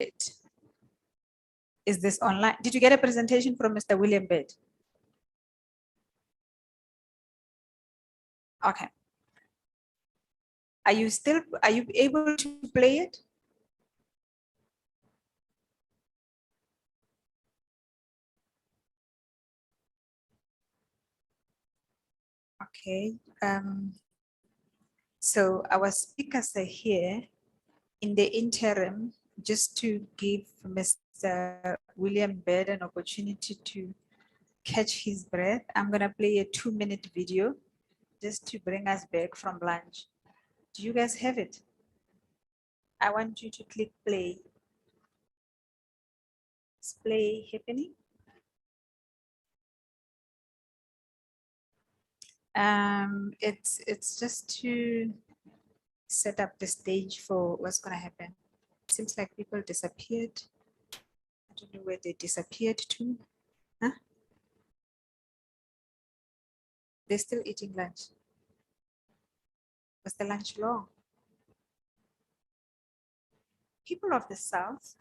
it. Is this online? Did you get a presentation from Mr. William Bed? Okay. Are you able to play it? Okay. So our speakers are here. In the interim, just to give Mr. William Bed an opportunity to catch his breath, I'm gonna play a 2-minute video just to bring us back from lunch. Do you guys have it? I want you to click play. Is play happening? It's just to set up the stage for what's gonna happen. Seems like people disappeared. I don't know where they disappeared to. Huh? They're still eating lunch. Was the lunch long? People of the South,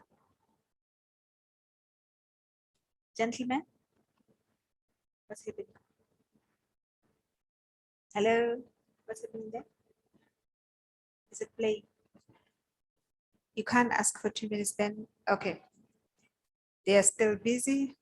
gentlemen, what's happening? Hello, what's happening there? Is it playing? You can't ask for 2 minutes then? Okay. They are still busy.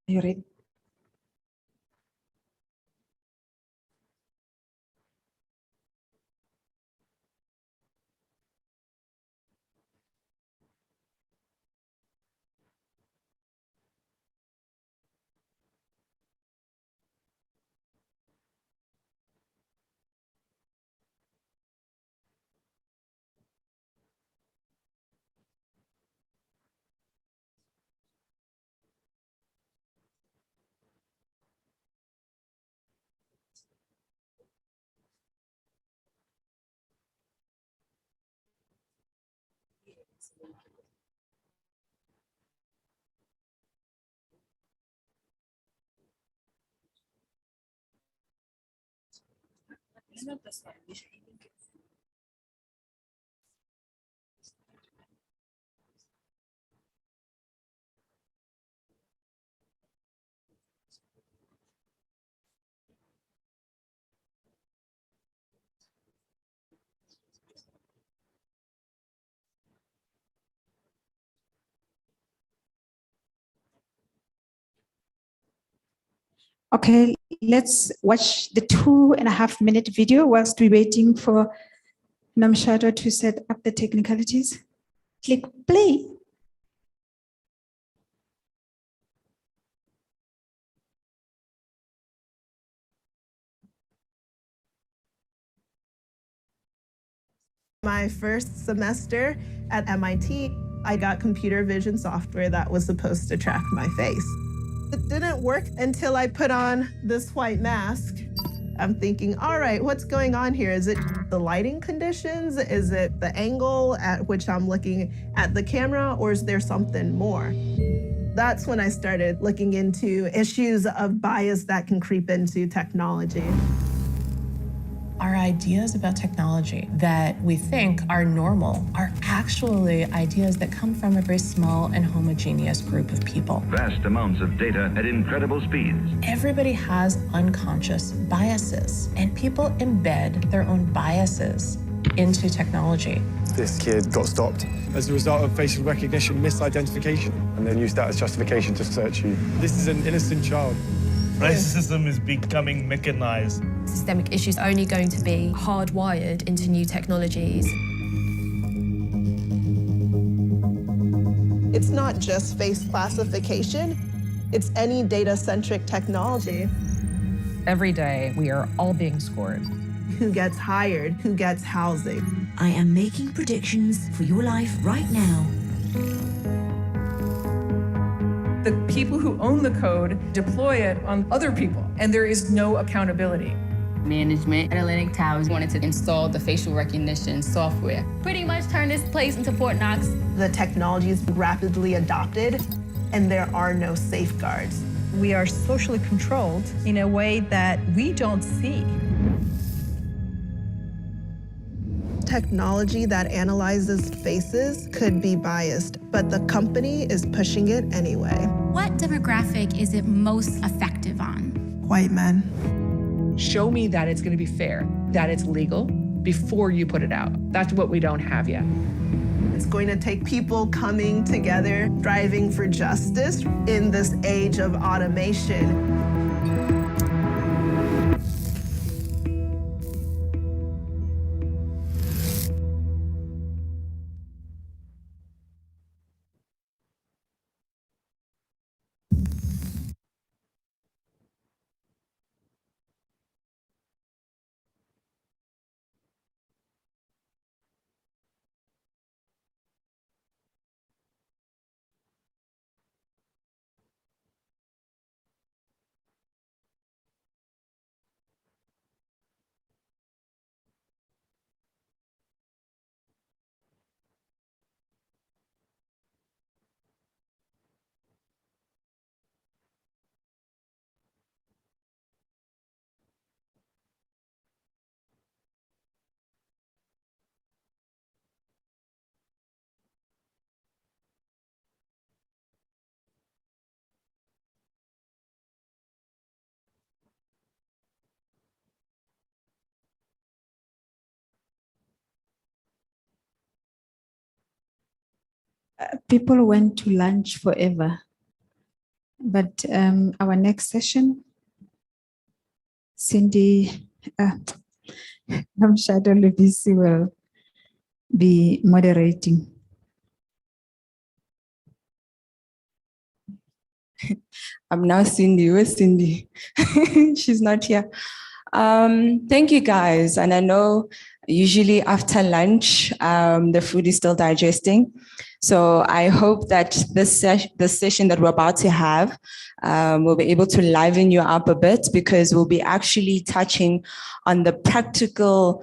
Are you ready? Okay, let's watch the 2.5-minute video whilst we're waiting for Namshado to set up the technicalities. Click play. My first semester at MIT, I got computer vision software that was supposed to track my face. It didn't work until I put on this white mask. I'm thinking, all right, what's going on here? Is it the lighting conditions? Is it the angle at which I'm looking at the camera, or is there something more? That's when I started looking into issues of bias that can creep into technology. Our ideas about technology that we think are normal are actually ideas that come from a very small and homogeneous group of people. Vast amounts of data at incredible speeds. Everybody has unconscious biases, and people embed their own biases into technology. This kid got stopped as a result of facial recognition misidentification. and then used that as justification to search you. This is an innocent child. Racism is becoming mechanized. Systemic issues are only going to be hardwired into new technologies. It's not just face classification, it's any data-centric technology. Every day, we are all being scored. Who gets hired? Who gets housing? I am making predictions for your life right now. The people who own the code deploy it on other people, and there is no accountability. Management at Atlantic Towers wanted to install the facial recognition software. Pretty much turn this place into Fort Knox. The technology is rapidly adopted, and there are no safeguards. We are socially controlled in a way that we don't see. Technology that analyzes faces could be biased, but the company is pushing it anyway. What demographic is it most effective on? White men. Show me that it's going to be fair, that it's legal before you put it out. That's what we don't have yet. It's going to take people coming together, striving for justice in this age of automation. People went to lunch forever, but our next session, Cindy, Shadow Lubisi will be moderating. I'm now Cindy. Where's Cindy? She's not here. Thank you, guys. And I know usually after lunch, the food is still digesting. So I hope that the session that we're about to have will be able to liven you up a bit, because we'll be actually touching on the practical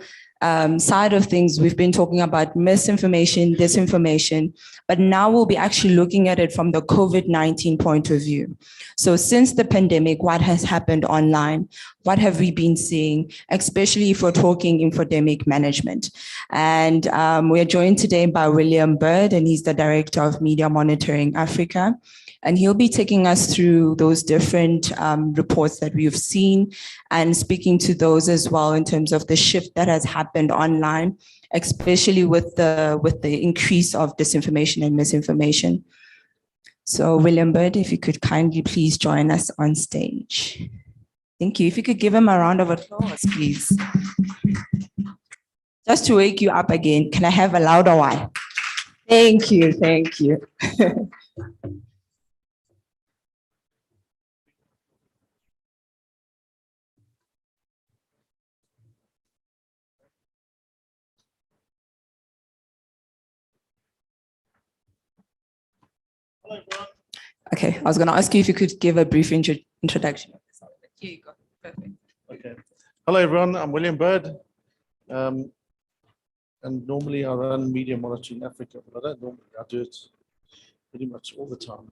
side of things. We've been talking about misinformation, disinformation, but now we'll be actually looking at it from the COVID-19 point of view. So since the pandemic, what has happened online? What have we been seeing, especially if we're talking infodemic management? And we are joined today by William Bird, and he's the Director of Media Monitoring Africa. And he'll be taking us through those different reports that we've seen and speaking to those as well in terms of the shift that has happened online, especially with the increase of disinformation and misinformation. So William Bird, if you could kindly please join us on stage. Thank you. If you could give him a round of applause, please. Just to wake you up again, can I have a louder one? Thank you, thank you. Okay, I was going to ask you if you could give a brief introduction. Here you go. Perfect. Okay. Hello, everyone. I'm William Bird. And normally I run Media Monitoring Africa, but I don't normally. I do it pretty much all the time.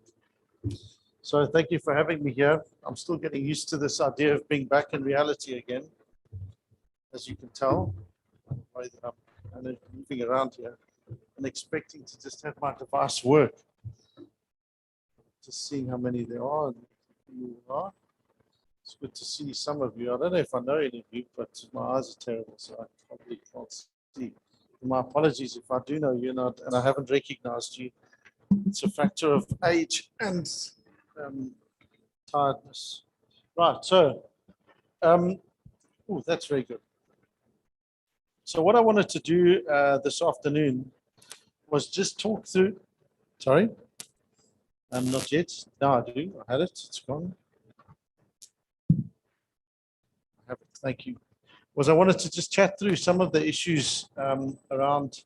So thank you for having me here. I'm still getting used to this idea of being back in reality again, as you can tell. I'm moving around here and expecting to just have my device work. Just seeing how many there are and who you are. It's good to see some of you. I don't know if I know any of you, but my eyes are terrible, so I probably can't see. My apologies if I do know you and I haven't recognized you. It's a factor of age and tiredness. Right, so, that's very good. So what I wanted to do this afternoon was just talk through, sorry? Not yet. Now I do. I had it. It's gone. I have it. Thank you. I wanted to just chat through some of the issues around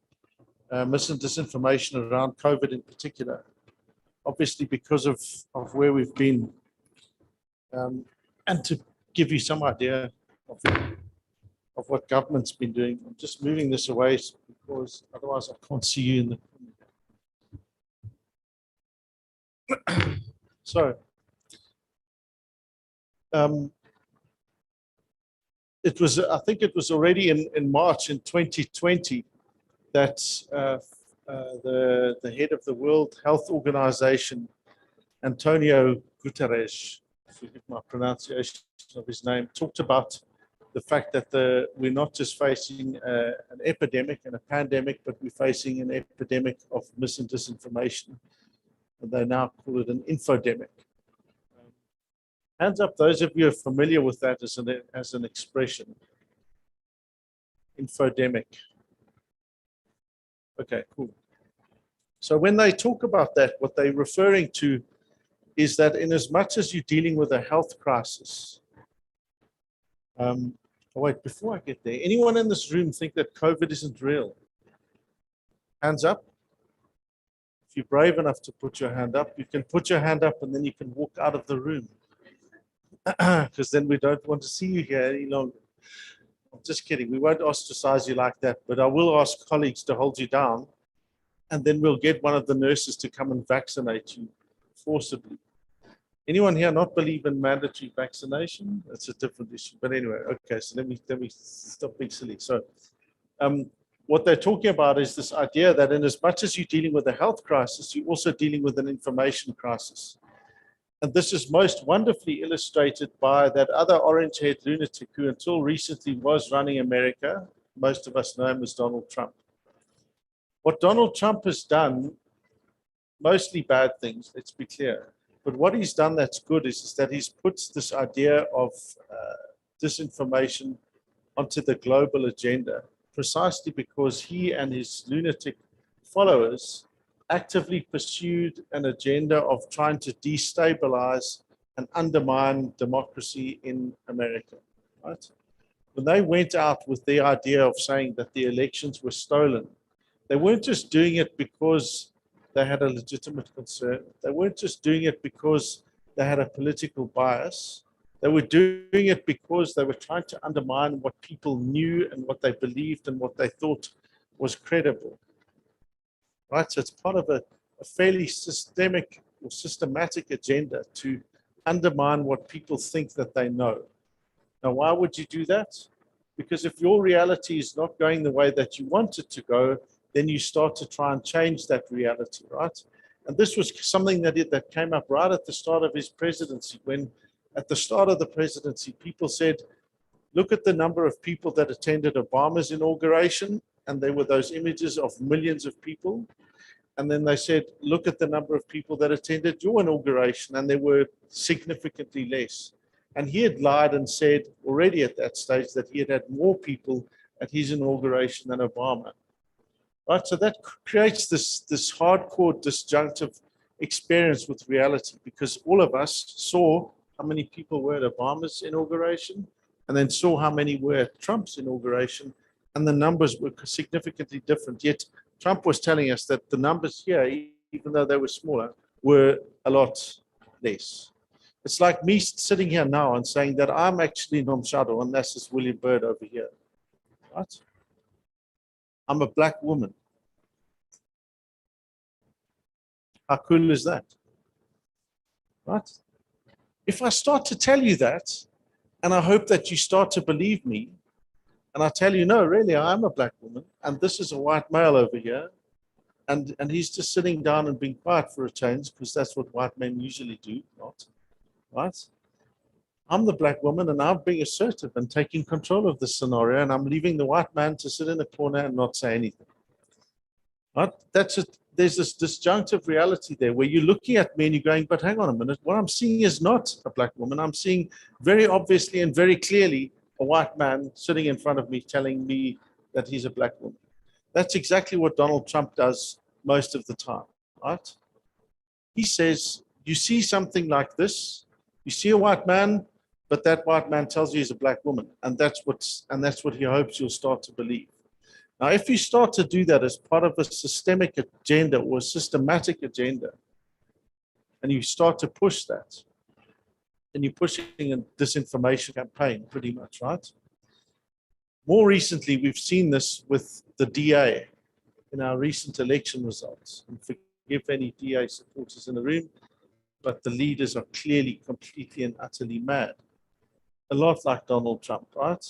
mis and disinformation around COVID in particular. Obviously, because of where we've been, and to give you some idea of what government's been doing. I'm just moving this away because otherwise I can't see you in the. So, it was. I think it was already in March in 2020 that the head of the World Health Organization, Antonio Guterres, forgive my pronunciation of his name, talked about the fact that we're not just facing an epidemic and a pandemic, but we're facing an epidemic of mis and disinformation. And they now call it an infodemic. Hands up, those of you who are familiar with that as an expression. Infodemic. Okay, cool. So when they talk about that, what they're referring to is that in as much as you're dealing with a health crisis, oh wait, before I get there, anyone in this room think that COVID isn't real? Hands up. If you're brave enough to put your hand up, you can put your hand up and then you can walk out of the room. Because then we don't want to see you here any longer. I'm just kidding. We won't ostracize you like that, but I will ask colleagues to hold you down, and then we'll get one of the nurses to come and vaccinate you forcibly. Anyone here not believe in mandatory vaccination? That's a different issue. But anyway, okay, so let me stop being silly. So what they're talking about is this idea that in as much as you're dealing with a health crisis, you're also dealing with an information crisis. And this is most wonderfully illustrated by that other orange-haired lunatic who until recently was running America. Most of us know him as Donald Trump. What Donald Trump has done, mostly bad things, let's be clear. But what he's done that's good is that he's put this idea of disinformation onto the global agenda, precisely because he and his lunatic followers actively pursued an agenda of trying to destabilize and undermine democracy in America, right? When they went out with the idea of saying that the elections were stolen, they weren't just doing it because they had a legitimate concern. They weren't just doing it because they had a political bias. They were doing it because they were trying to undermine what people knew and what they believed and what they thought was credible. Right? So it's part of a fairly systemic or systematic agenda to undermine what people think that they know. Now, why would you do that? Because if your reality is not going the way that you want it to go, then you start to try and change that reality, right? And this was something that came up right at the start of his presidency, when at the start of the presidency, people said, look at the number of people that attended Obama's inauguration, and there were those images of millions of people. And then they said, look at the number of people that attended your inauguration, and there were significantly less. And he had lied and said already at that stage that he had had more people at his inauguration than Obama. Right, so that creates this hardcore disjunctive experience with reality, because all of us saw how many people were at Obama's inauguration and then saw how many were at Trump's inauguration, and the numbers were significantly different. Yet Trump was telling us that the numbers here, even though they were smaller, were a lot less. It's like me sitting here now and saying that I'm actually Nomshado and this is William Byrd over here. Right? I'm a black woman. How cool is that? Right? If I start to tell you that, and I hope that you start to believe me, and I tell you, no, really, I'm a black woman, and this is a white male over here, and he's just sitting down and being quiet for a change, because that's what white men usually do, not, right? I'm the black woman, and I'm being assertive and taking control of the scenario, and I'm leaving the white man to sit in a corner and not say anything. Right? That's it. There's this disjunctive reality there where you're looking at me and you're going, but hang on a minute, what I'm seeing is not a black woman. I'm seeing very obviously and very clearly a white man sitting in front of me telling me that he's a black woman. That's exactly what Donald Trump does most of the time, right? He says, you see something like this, you see a white man, but that white man tells you he's a black woman, and that's what he hopes you'll start to believe. Now, if you start to do that as part of a systemic agenda or a systematic agenda, and you start to push that, and you're pushing a disinformation campaign, pretty much, right? More recently, we've seen this with the DA in our recent election results. And forgive any DA supporters in the room, but the leaders are clearly, completely and utterly mad. A lot like Donald Trump, right?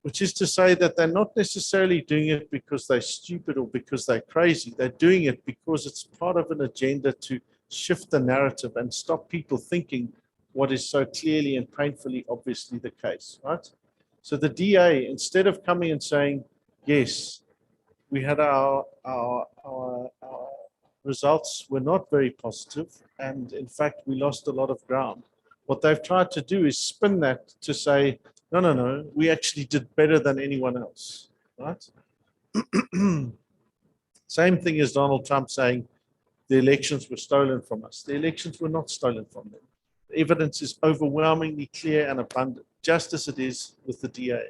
Which is to say that they're not necessarily doing it because they're stupid or because they're crazy. They're doing it because it's part of an agenda to shift the narrative and stop people thinking what is so clearly and painfully obviously the case, right? So the DA, instead of coming and saying, yes, we had our results were not very positive, and in fact, we lost a lot of ground. What they've tried to do is spin that to say, no, we actually did better than anyone else, right? Same thing as Donald Trump saying the elections were stolen from us. The elections were not stolen from them. The evidence is overwhelmingly clear and abundant, just as it is with the DA.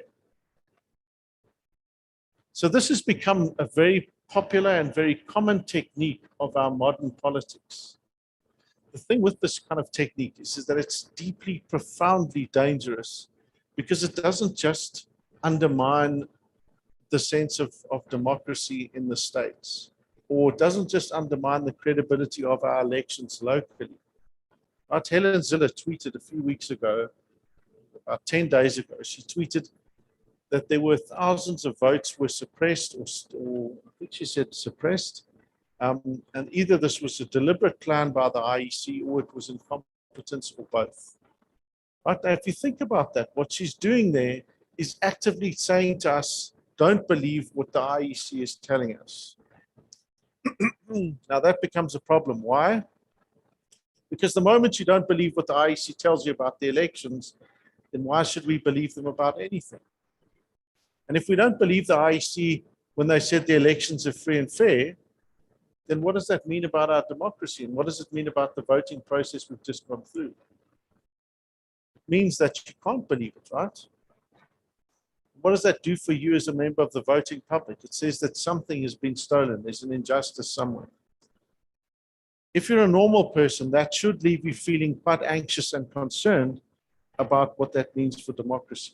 So this has become a very popular and very common technique of our modern politics. The thing with this kind of technique is that it's deeply, profoundly dangerous because it doesn't just undermine the sense of democracy in the states, or it doesn't just undermine the credibility of our elections locally. Right? Helen Ziller tweeted a few weeks ago, about 10 days ago, she tweeted that there were thousands of votes were suppressed, or I think she said suppressed, and either this was a deliberate plan by the IEC or it was incompetence or both. Right? Now, if you think about that, what she's doing there is actively saying to us, don't believe what the IEC is telling us. Now that becomes a problem. Why? Because the moment you don't believe what the IEC tells you about the elections, then why should we believe them about anything? And if we don't believe the IEC when they said the elections are free and fair, then what does that mean about our democracy? And what does it mean about the voting process we've just gone through? It means that you can't believe it, right? What does that do for you as a member of the voting public? It says that something has been stolen. There's an injustice somewhere. If you're a normal person, that should leave you feeling quite anxious and concerned about what that means for democracy.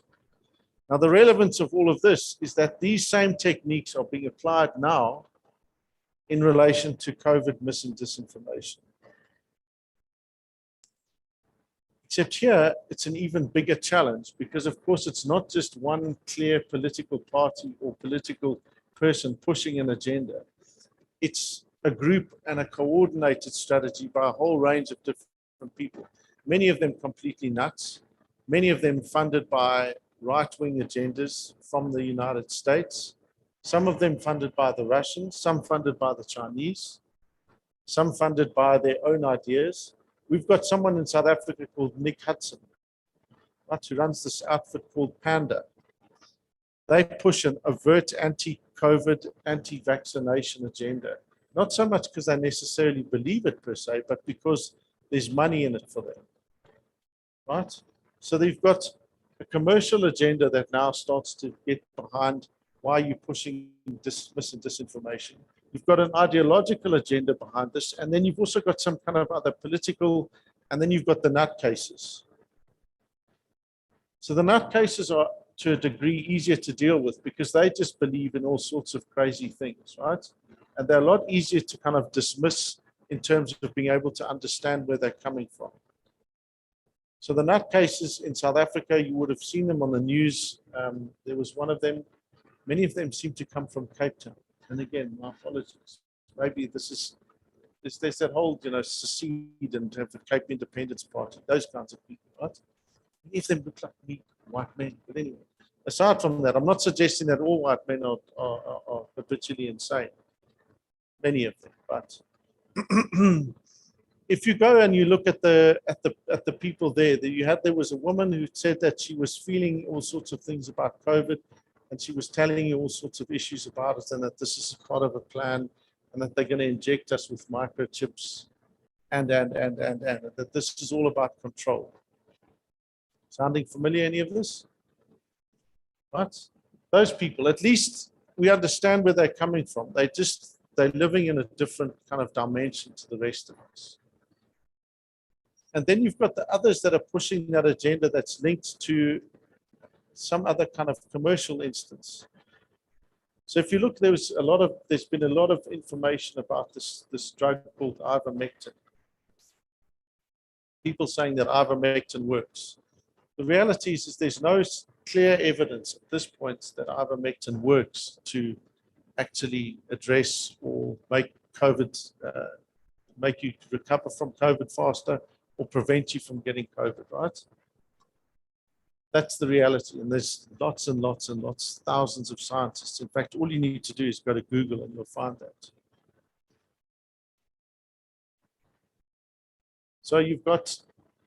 Now, the relevance of all of this is that these same techniques are being applied now in relation to COVID mis and disinformation. Except here, it's an even bigger challenge because, of course, it's not just one clear political party or political person pushing an agenda. It's a group and a coordinated strategy by a whole range of different people, many of them completely nuts, many of them funded by right-wing agendas from the United States, some of them funded by the Russians, some funded by the Chinese, some funded by their own ideas. We've got someone in South Africa called Nick Hudson, right, who runs this outfit called Panda. They push an overt anti-COVID, anti-vaccination agenda, not so much because they necessarily believe it per se, but because there's money in it for them, right? So they've got a commercial agenda that now starts to get behind why you're pushing mis and disinformation. You've got an ideological agenda behind this, and then you've also got some kind of other political, and then you've got the nutcases. So the nutcases are, to a degree, easier to deal with because they just believe in all sorts of crazy things, right? And they're a lot easier to kind of dismiss in terms of being able to understand where they're coming from. So the nutcases in South Africa, you would have seen them on the news. There was one of them. Many of them seem to come from Cape Town. And again, my apologies. Maybe there's that whole, secede and have a Cape Independence Party, those kinds of people, right? Many of them look like me, white men. But anyway, aside from that, I'm not suggesting that all white men are habitually insane. Many of them, but if you go and you look at the people there was a woman who said that she was feeling all sorts of things about COVID, and she was telling you all sorts of issues about it, and that this is part of a plan, and that they're going to inject us with microchips, and that this is all about control. Sounding familiar, any of this? Right? Those people, at least we understand where they're coming from. They're living in a different kind of dimension to the rest of us. And then you've got the others that are pushing that agenda that's linked to some other kind of commercial instance. So if you look, there's been a lot of information about this drug called ivermectin. People saying that ivermectin works. The reality is there's no clear evidence at this point that ivermectin works to actually address or make COVID, make you recover from COVID faster or prevent you from getting COVID, right? That's the reality. And there's lots and lots and lots, thousands of scientists. In fact, all you need to do is go to Google and you'll find that. So you've got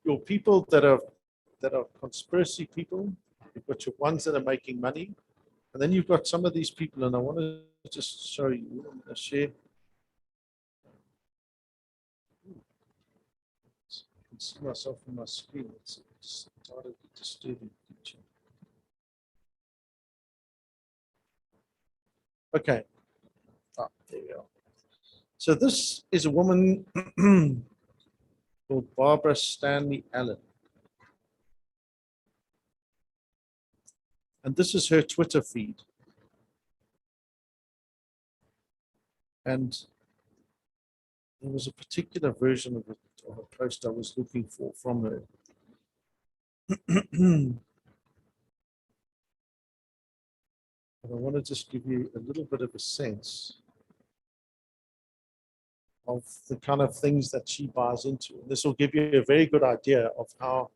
your people that are conspiracy people. You've got your ones that are making money. And then you've got some of these people, and I want to just show you, I'm going to share. I can see myself on my screen. It's started a disturbing picture. Okay. There we are. So this is a woman called Barbara Stanley Allen. And this is her Twitter feed. And there was a particular version of a post I was looking for from her. But I want to just give you a little bit of a sense of the kind of things that she buys into. And this will give you a very good idea of how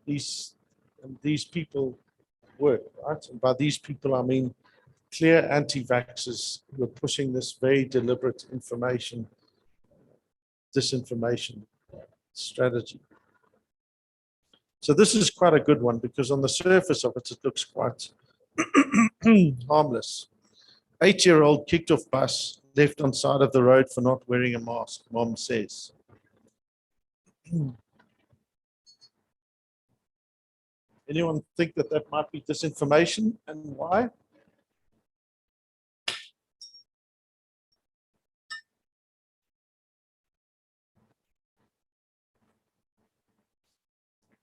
these people work, right? And by these people, I mean clear anti-vaxxers who are pushing this very deliberate disinformation strategy. So this is quite a good one because on the surface of it, it looks quite harmless. 8-year-old kicked off bus, left on side of the road for not wearing a mask, mom says. Anyone think that that might be disinformation, and why?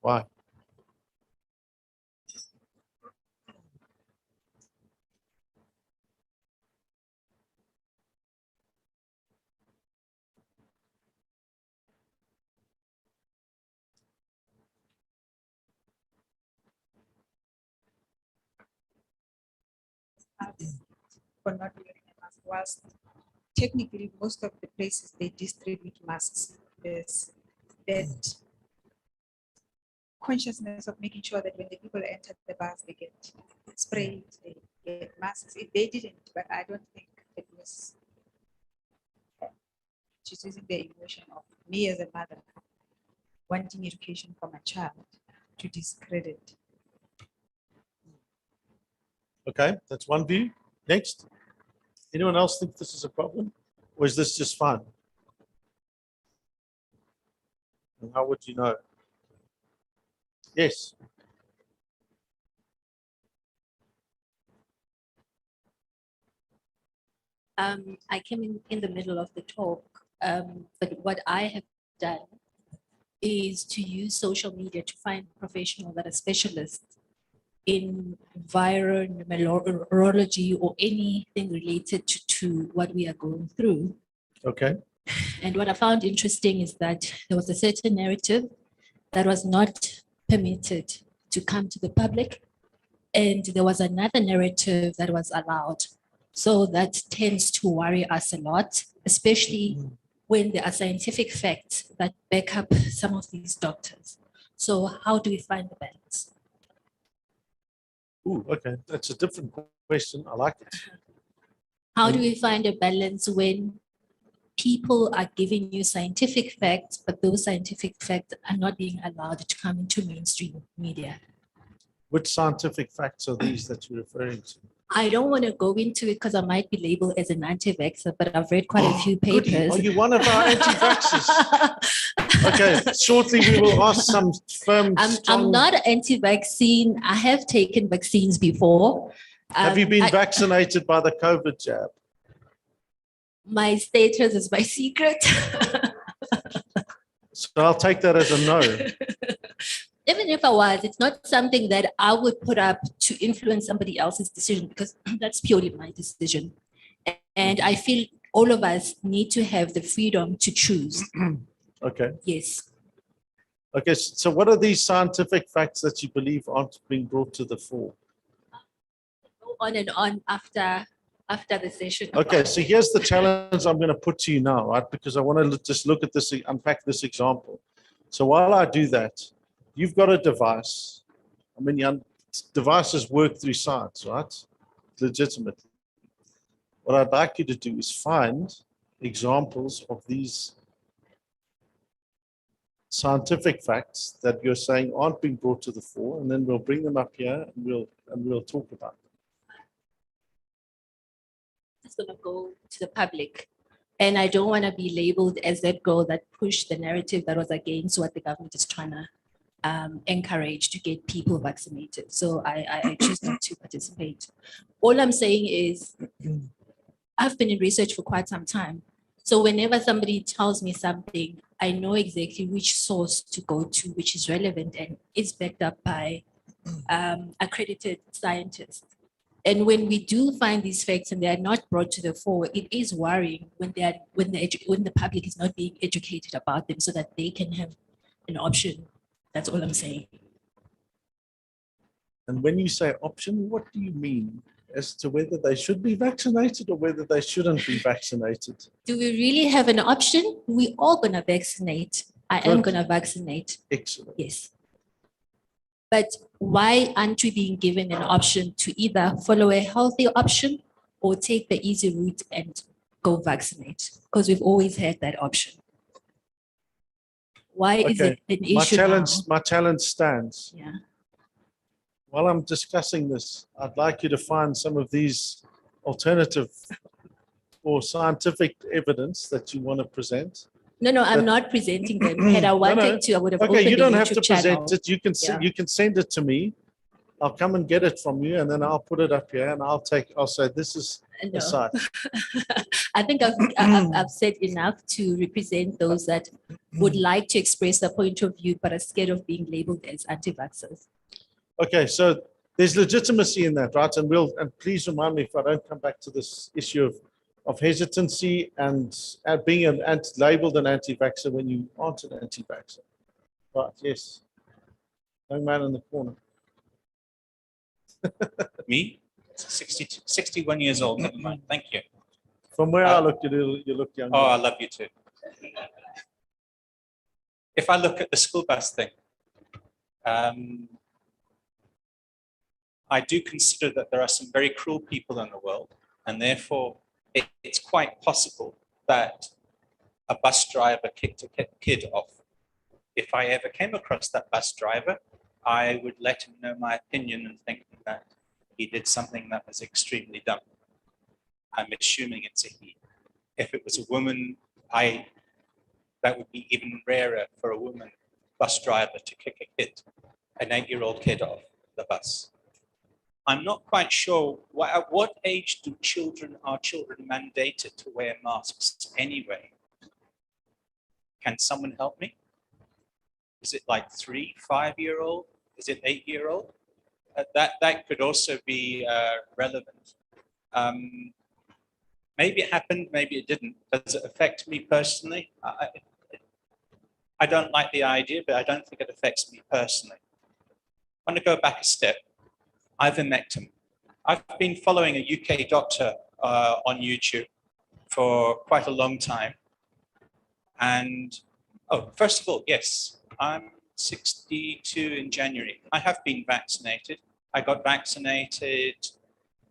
Why? For not wearing a mask, whilst technically most of the places they distribute masks, there's that consciousness of making sure that when the people enter the bus, they get sprayed, they get masks. If they didn't, but I don't think it was just using the emotion of me as a mother wanting education for my child to discredit. Okay, that's one view. Next. Anyone else think this is a problem? Or is this just fun? And how would you know? Yes. I came in the middle of the talk, but what I have done is to use social media to find professionals that are specialists in viral numerology or anything related to what we are going through. Okay. And what I found interesting is that there was a certain narrative that was not permitted to come to the public, and there was another narrative that was allowed. So that tends to worry us a lot, especially when there are scientific facts that back up some of these doctors. So how do we find the balance? Ooh, okay, that's a different question. I like it. How do we find a balance when people are giving you scientific facts, but those scientific facts are not being allowed to come into mainstream media? Which scientific facts are these that you're referring to? I don't want to go into it because I might be labeled as an anti-vaxxer, but I've read quite a few papers. Are you one of our anti-vaxxers? Okay, shortly we will ask some firm. I'm not anti-vaccine. I have taken vaccines before. Have you been vaccinated by the COVID jab? My status is my secret. So I'll take that as a no. Even if I was, it's not something that I would put up to influence somebody else's decision because that's purely my decision. And I feel all of us need to have the freedom to choose. Okay. Yes. Okay, so what are these scientific facts that you believe aren't being brought to the fore? Go on and on after the session. Okay, so here's the challenge I'm going to put to you now, right? Because I want to just look at this, unpack this example. So while I do that, you've got a device. I mean, devices work through science, right? Legitimately. What I'd like you to do is find examples of these scientific facts that you're saying aren't being brought to the fore, and then we'll bring them up here and we'll talk about them. It's going to go to the public. And I don't want to be labeled as that girl that pushed the narrative that was against what the government is trying to encourage to get people vaccinated. So I choose not to participate. All I'm saying is I've been in research for quite some time. So whenever somebody tells me something, I know exactly which source to go to, which is relevant and is backed up by accredited scientists. And when we do find these facts and they are not brought to the fore, it is worrying when the public is not being educated about them so that they can have an option. That's all I'm saying. And when you say option, what do you mean as to whether they should be vaccinated or whether they shouldn't be vaccinated? Do we really have an option? We're all going to vaccinate. I am going to vaccinate. Excellent. Yes. But why aren't we being given an option to either follow a healthy option or take the easy route and go vaccinate? Because we've always had that option. Why is it an issue now? My challenge stands. Yeah. While I'm discussing this, I'd like you to find some of these alternative or scientific evidence that you want to present. No, I'm not presenting them. Had I wanted to, I would have opened you don't have to YouTube channel. present it. You can send it to me. I'll come and get it from you, and then I'll put it up here, and I'll say this is a site. I think I've said enough to represent those that would like to express their point of view, but are scared of being labeled as anti-vaxxers. Okay, so there's legitimacy in that, right? And please remind me if I don't come back to this issue of hesitancy and being labeled an anti-vaxxer when you aren't an anti-vaxxer. Right, yes. Young man in the corner. Me? 61 years old, never mind. Thank you. From where I look, you look younger. Oh, I love you too. If I look at the school bus thing, I do consider that there are some very cruel people in the world, and therefore it's quite possible that a bus driver kicked a kid off. If I ever came across that bus driver, I would let him know my opinion and think that he did something that was extremely dumb. I'm assuming it's a he. If it was a woman, that would be even rarer for a woman bus driver to kick a kid, an 8-year-old kid off the bus. I'm not quite sure at what age are children mandated to wear masks anyway? Can someone help me? Is it like 3, 5-year-old? Is it 8-year-old? That could also be relevant. Maybe it happened, maybe it didn't. Does it affect me personally? I don't like the idea, but I don't think it affects me personally. I want to go back a step. Ivermectin. I've been following a UK doctor on YouTube for quite a long time. And, first of all, yes, I'm 62 in January. I have been vaccinated. I got vaccinated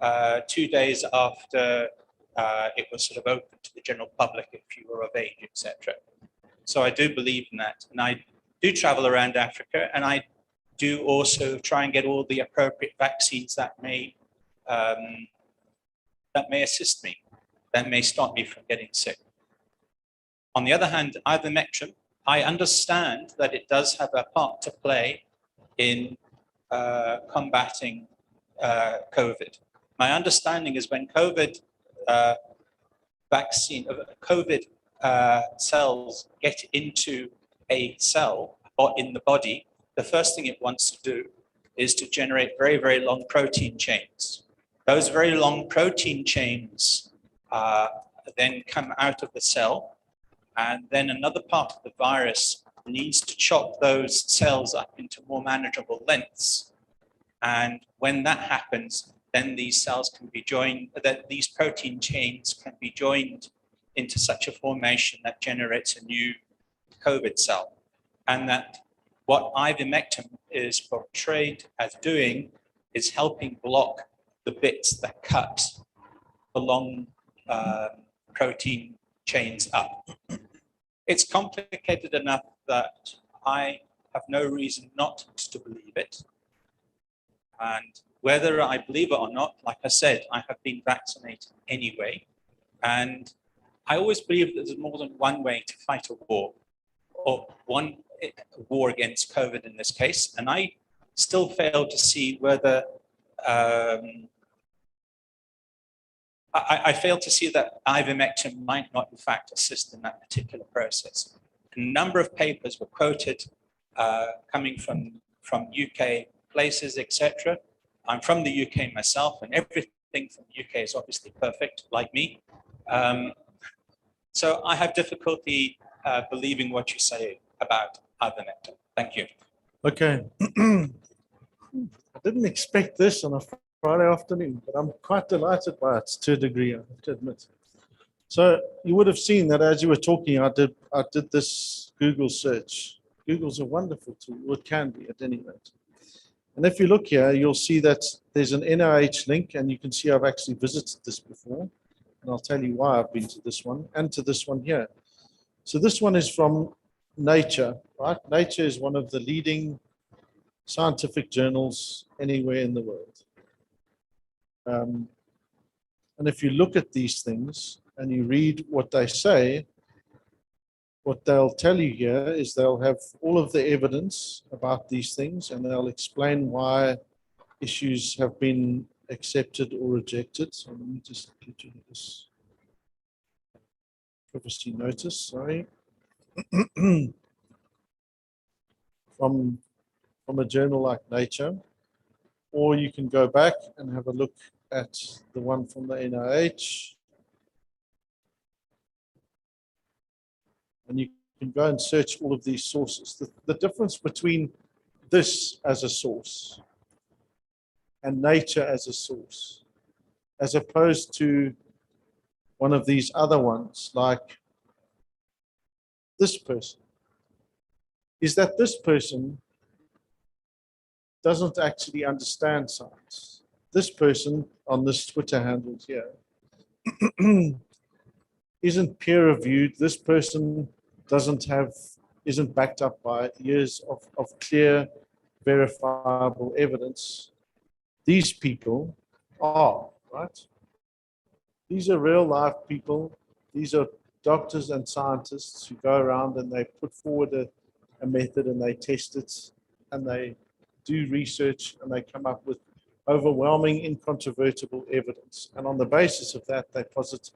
2 days after it was sort of open to the general public if you were of age, etc. So I do believe in that. And I do travel around Africa, and I do also try and get all the appropriate vaccines that may that may assist me, that may stop me from getting sick. On the other hand, ivermectin, I understand that it does have a part to play in combating COVID. My understanding is when COVID COVID cells get into a cell or in the body, the first thing it wants to do is to generate very, very long protein chains. Those very long protein chains then come out of the cell, and then another part of the virus needs to chop those cells up into more manageable lengths. And when that happens, then these cells can be joined, that these protein chains can be joined into such a formation that generates a new COVID cell. And that what ivermectin is portrayed as doing is helping block the bits that cut the long protein chains up. It's complicated enough that I have no reason not to believe it. And whether I believe it or not, like I said, I have been vaccinated anyway. And I always believe that there's more than one way to fight a war, or one war against COVID in this case. And I still fail to see whether, I fail to see that ivermectin might not in fact assist in that particular process. A number of papers were quoted coming from UK places, etc. I'm from the UK myself, and everything from the UK is obviously perfect, like me. So I have difficulty believing what you say about ivermectin. Thank you. Okay. I didn't expect this on a Friday afternoon, but I'm quite delighted by it to a degree, I have to admit. So you would have seen that as you were talking, I did this Google search. Google's a wonderful tool, or it can be at any rate. And if you look here, you'll see that there's an NIH link, and you can see I've actually visited this before. And I'll tell you why I've been to this one and to this one here. So this one is from Nature, right? Nature is one of the leading scientific journals anywhere in the world. And if you look at these things and you read what they say, what they'll tell you here is they'll have all of the evidence about these things, and they'll explain why issues have been accepted or rejected. So let me just get you this privacy notice, sorry. from a journal like Nature, or you can go back and have a look at the one from the NIH. And you can go and search all of these sources. The difference between this as a source and Nature as a source, as opposed to one of these other ones like this person, is that this person doesn't actually understand science. This person on this Twitter handle here isn't peer reviewed. This person isn't backed up by years of clear, verifiable evidence. These people are, right? These are real life people. These are doctors and scientists who go around and they put forward a method and they test it and they do research and they come up with overwhelming, incontrovertible evidence. And on the basis of that, they posit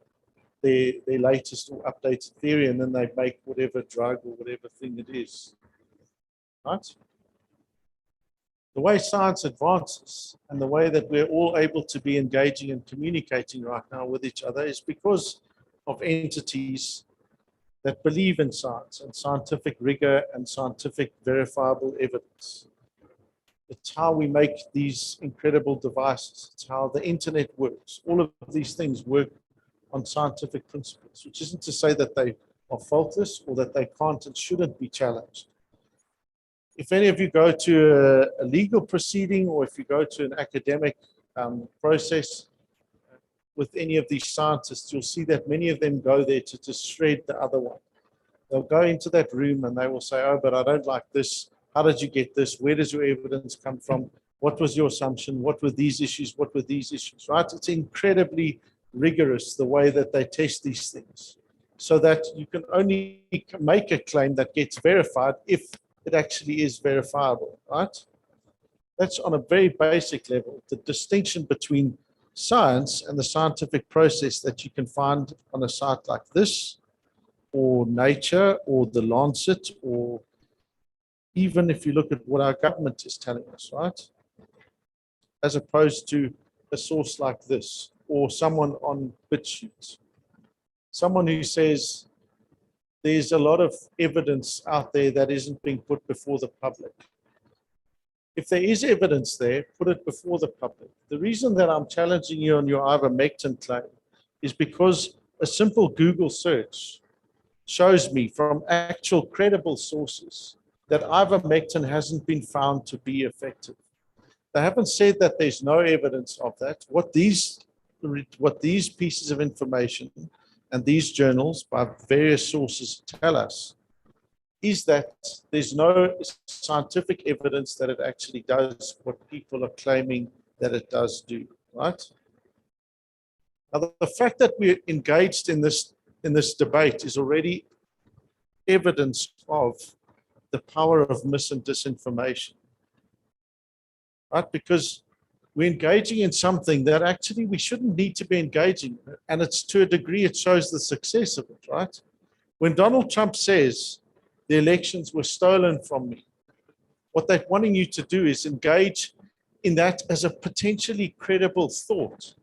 their latest or updated theory, and then they make whatever drug or whatever thing it is, right? The way science advances and the way that we're all able to be engaging and communicating right now with each other is because of entities that believe in science and scientific rigor and scientific verifiable evidence. It's how we make these incredible devices. It's how the internet works. All of these things work on scientific principles, which isn't to say that they are faultless or that they can't and shouldn't be challenged. If any of you go to a legal proceeding, or if you go to an academic process with any of these scientists, you'll see that many of them go there to just shred the other one. They'll go into that room and they will say, oh, but I don't like this. How did you get this? Where does your evidence come from? What was your assumption? What were these issues? What were these issues, right? It's incredibly rigorous the way that they test these things, so that you can only make a claim that gets verified if it actually is verifiable, right? That's on a very basic level, the distinction between science and the scientific process that you can find on a site like this, or Nature, or The Lancet, or even if you look at what our government is telling us, right? As opposed to a source like this, or someone on BitChute. Someone who says there's a lot of evidence out there that isn't being put before the public. If there is evidence there, put it before the public. The reason that I'm challenging you on your ivermectin claim is because a simple Google search shows me from actual credible sources that ivermectin hasn't been found to be effective. They haven't said that there's no evidence of that. What these pieces of information and these journals by various sources tell us is that there's no scientific evidence that it actually does what people are claiming that it does do, right? Now, the fact that we're engaged in this debate is already evidence of the power of mis and disinformation, right? Because we're engaging in something that actually we shouldn't need to be engaging in, and it's to a degree it shows the success of it, right? When Donald Trump says the elections were stolen from me, what they're wanting you to do is engage in that as a potentially credible thought,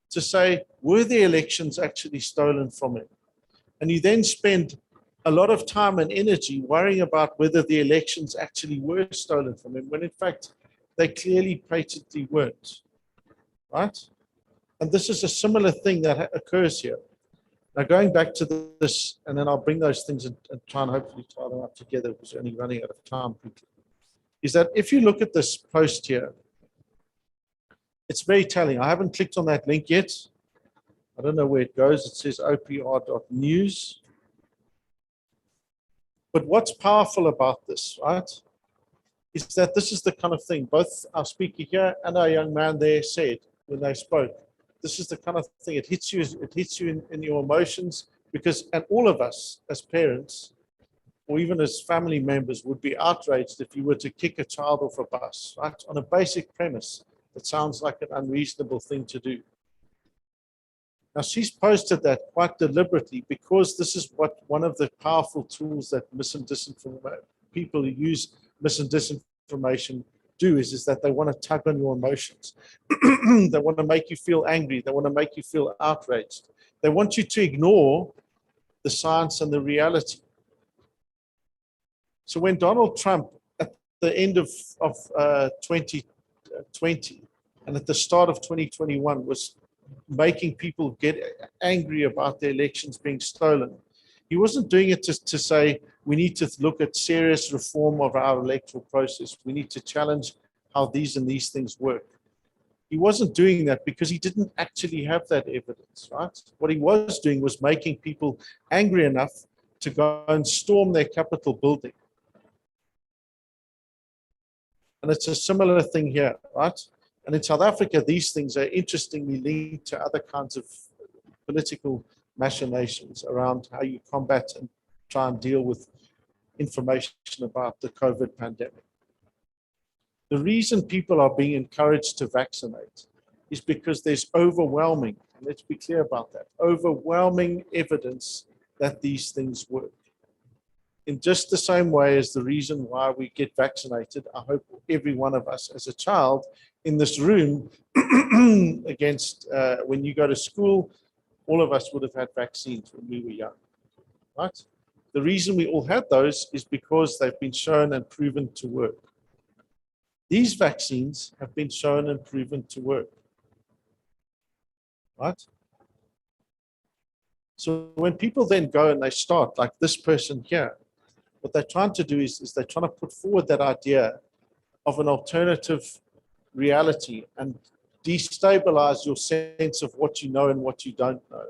to say, were the elections actually stolen from him? And you then spend a lot of time and energy worrying about whether the elections actually were stolen from him, when in fact, they clearly, patently weren't, right? And this is a similar thing that occurs here. Now, going back to this, and then I'll bring those things and try and hopefully tie them up together because we're only running out of time quickly, is that if you look at this post here, it's very telling. I haven't clicked on that link yet. I don't know where it goes. It says opr.news. But what's powerful about this, right, is that this is the kind of thing both our speaker here and our young man there said when they spoke. This is the kind of thing, it hits you in your emotions, because, and all of us as parents, or even as family members, would be outraged if you were to kick a child off a bus, right? On a basic premise that sounds like an unreasonable thing to do. Now, she's posted that quite deliberately because this is what one of the powerful tools that people who use mis and disinformation do is that they want to tug on your emotions. They want to make you feel angry. They want to make you feel outraged. They want you to ignore the science and the reality. So when Donald Trump, at the end of 2020 and at the start of 2021, was making people get angry about the elections being stolen, he wasn't doing it to say, we need to look at serious reform of our electoral process. We need to challenge how these and these things work. He wasn't doing that because he didn't actually have that evidence, right? What he was doing was making people angry enough to go and storm their Capitol building. And it's a similar thing here, right? And in South Africa, these things are interestingly linked to other kinds of political machinations around how you combat and try and deal with information about the COVID pandemic. The reason people are being encouraged to vaccinate is because there's overwhelming, and let's be clear about that, overwhelming evidence that these things work. In just the same way as the reason why we get vaccinated, I hope every one of us as a child in this room against when you go to school, all of us would have had vaccines when we were young, right? The reason we all had those is because they've been shown and proven to work. These vaccines have been shown and proven to work, right? So when people then go and they start, like this person here, what they're trying to do is they're trying to put forward that idea of an alternative reality and destabilize your sense of what you know and what you don't know.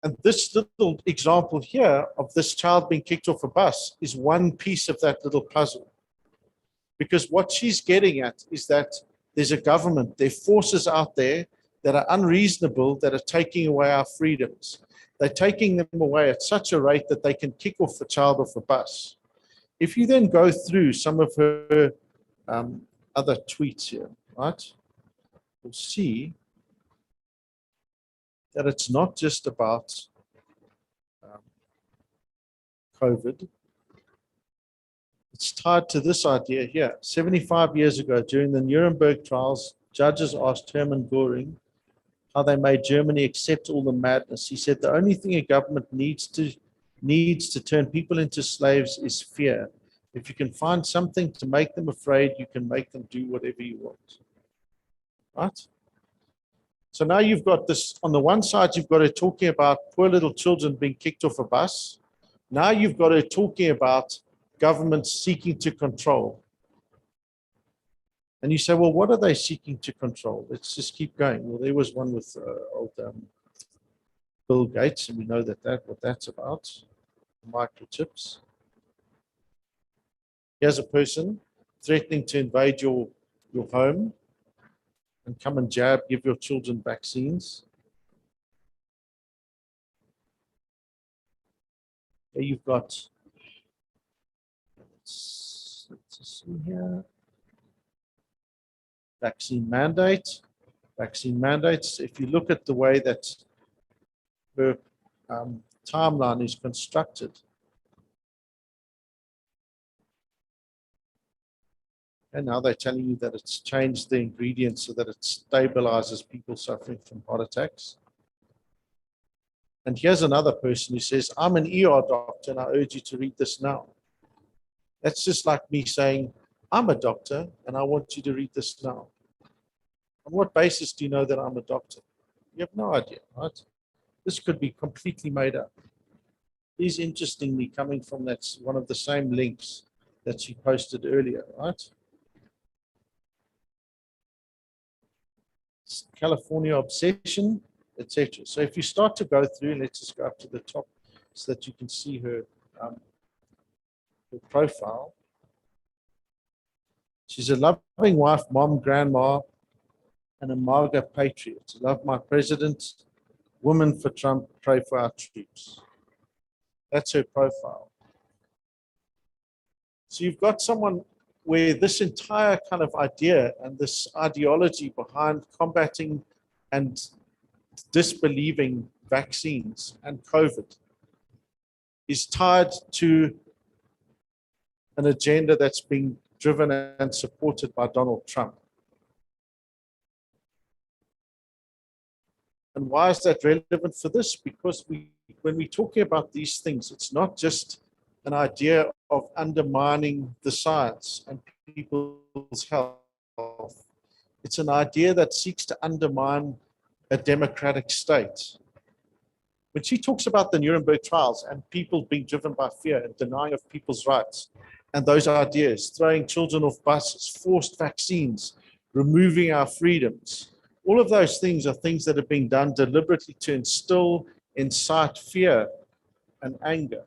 And this little example here of this child being kicked off a bus is one piece of that little puzzle. Because what she's getting at is that there's a government, there are forces out there that are unreasonable, that are taking away our freedoms. They're taking them away at such a rate that they can kick off the child off a bus. If you then go through some of her other tweets here, right, you'll see that it's not just about COVID. It's tied to this idea here. 75 years ago, during the Nuremberg trials, judges asked Hermann Göring how they made Germany accept all the madness. He said, the only thing a government needs to turn people into slaves is fear. If you can find something to make them afraid, you can make them do whatever you want. Right? So now you've got this, on the one side, you've got her talking about poor little children being kicked off a bus. Now you've got her talking about governments seeking to control. And you say, well, what are they seeking to control? Let's just keep going. Well, there was one with old Bill Gates, and we know what that's about, microchips. Here's a person threatening to invade your home and come and give your children vaccines. There you've got, let's see here. Vaccine mandates. If you look at the way that her timeline is constructed, and now they're telling you that it's changed the ingredients so that it stabilizes people suffering from heart attacks. And here's another person who says, I'm an ER doctor and I urge you to read this now. That's just like me saying, I'm a doctor and I want you to read this now. On what basis do you know that I'm a doctor? You have no idea, right? This could be completely made up. These, interestingly, coming from one of the same links that she posted earlier, right? California obsession, etc. So if you start to go through, let's just go up to the top so that you can see her profile. She's a loving wife, mom, grandma, and a MAGA patriot. Love my president, woman for Trump, pray for our troops. That's her profile. So you've got someone where this entire kind of idea and this ideology behind combating and disbelieving vaccines and COVID is tied to an agenda that's being driven and supported by Donald Trump. And why is that relevant for this? Because when we're talking about these things, it's not just an idea of undermining the science and people's health. It's an idea that seeks to undermine a democratic state. When she talks about the Nuremberg trials and people being driven by fear and denying of people's rights, and those ideas, throwing children off buses, forced vaccines, removing our freedoms, all of those things are things that are being done deliberately to incite fear and anger.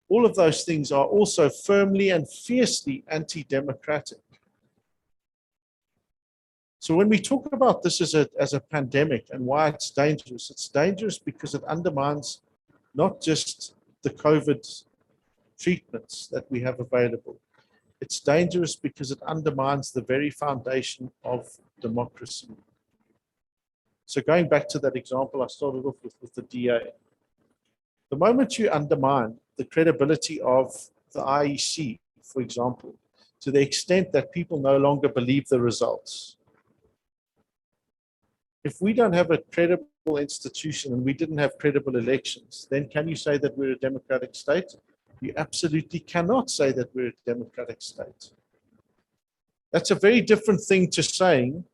All of those things are also firmly and fiercely anti-democratic. So when we talk about this as a pandemic and why it's dangerous because it undermines not just the COVID treatments that we have available. It's dangerous because it undermines the very foundation of democracy. So going back to that example I started off with the DA, the moment you undermine the credibility of the IEC, for example, to the extent that people no longer believe the results. If we don't have a credible institution and we didn't have credible elections, then can you say that we're a democratic state? You absolutely cannot say that we're a democratic state. That's a very different thing to saying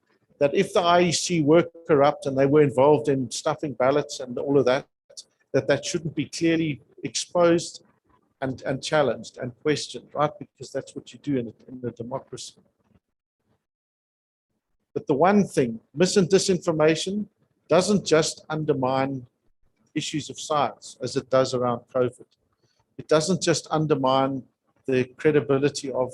that if the IEC were corrupt and they were involved in stuffing ballots and all of that, that shouldn't be clearly exposed and challenged and questioned, right? Because that's what you do in a democracy. But the one thing, mis and disinformation doesn't just undermine issues of science as it does around COVID. It doesn't just undermine the credibility of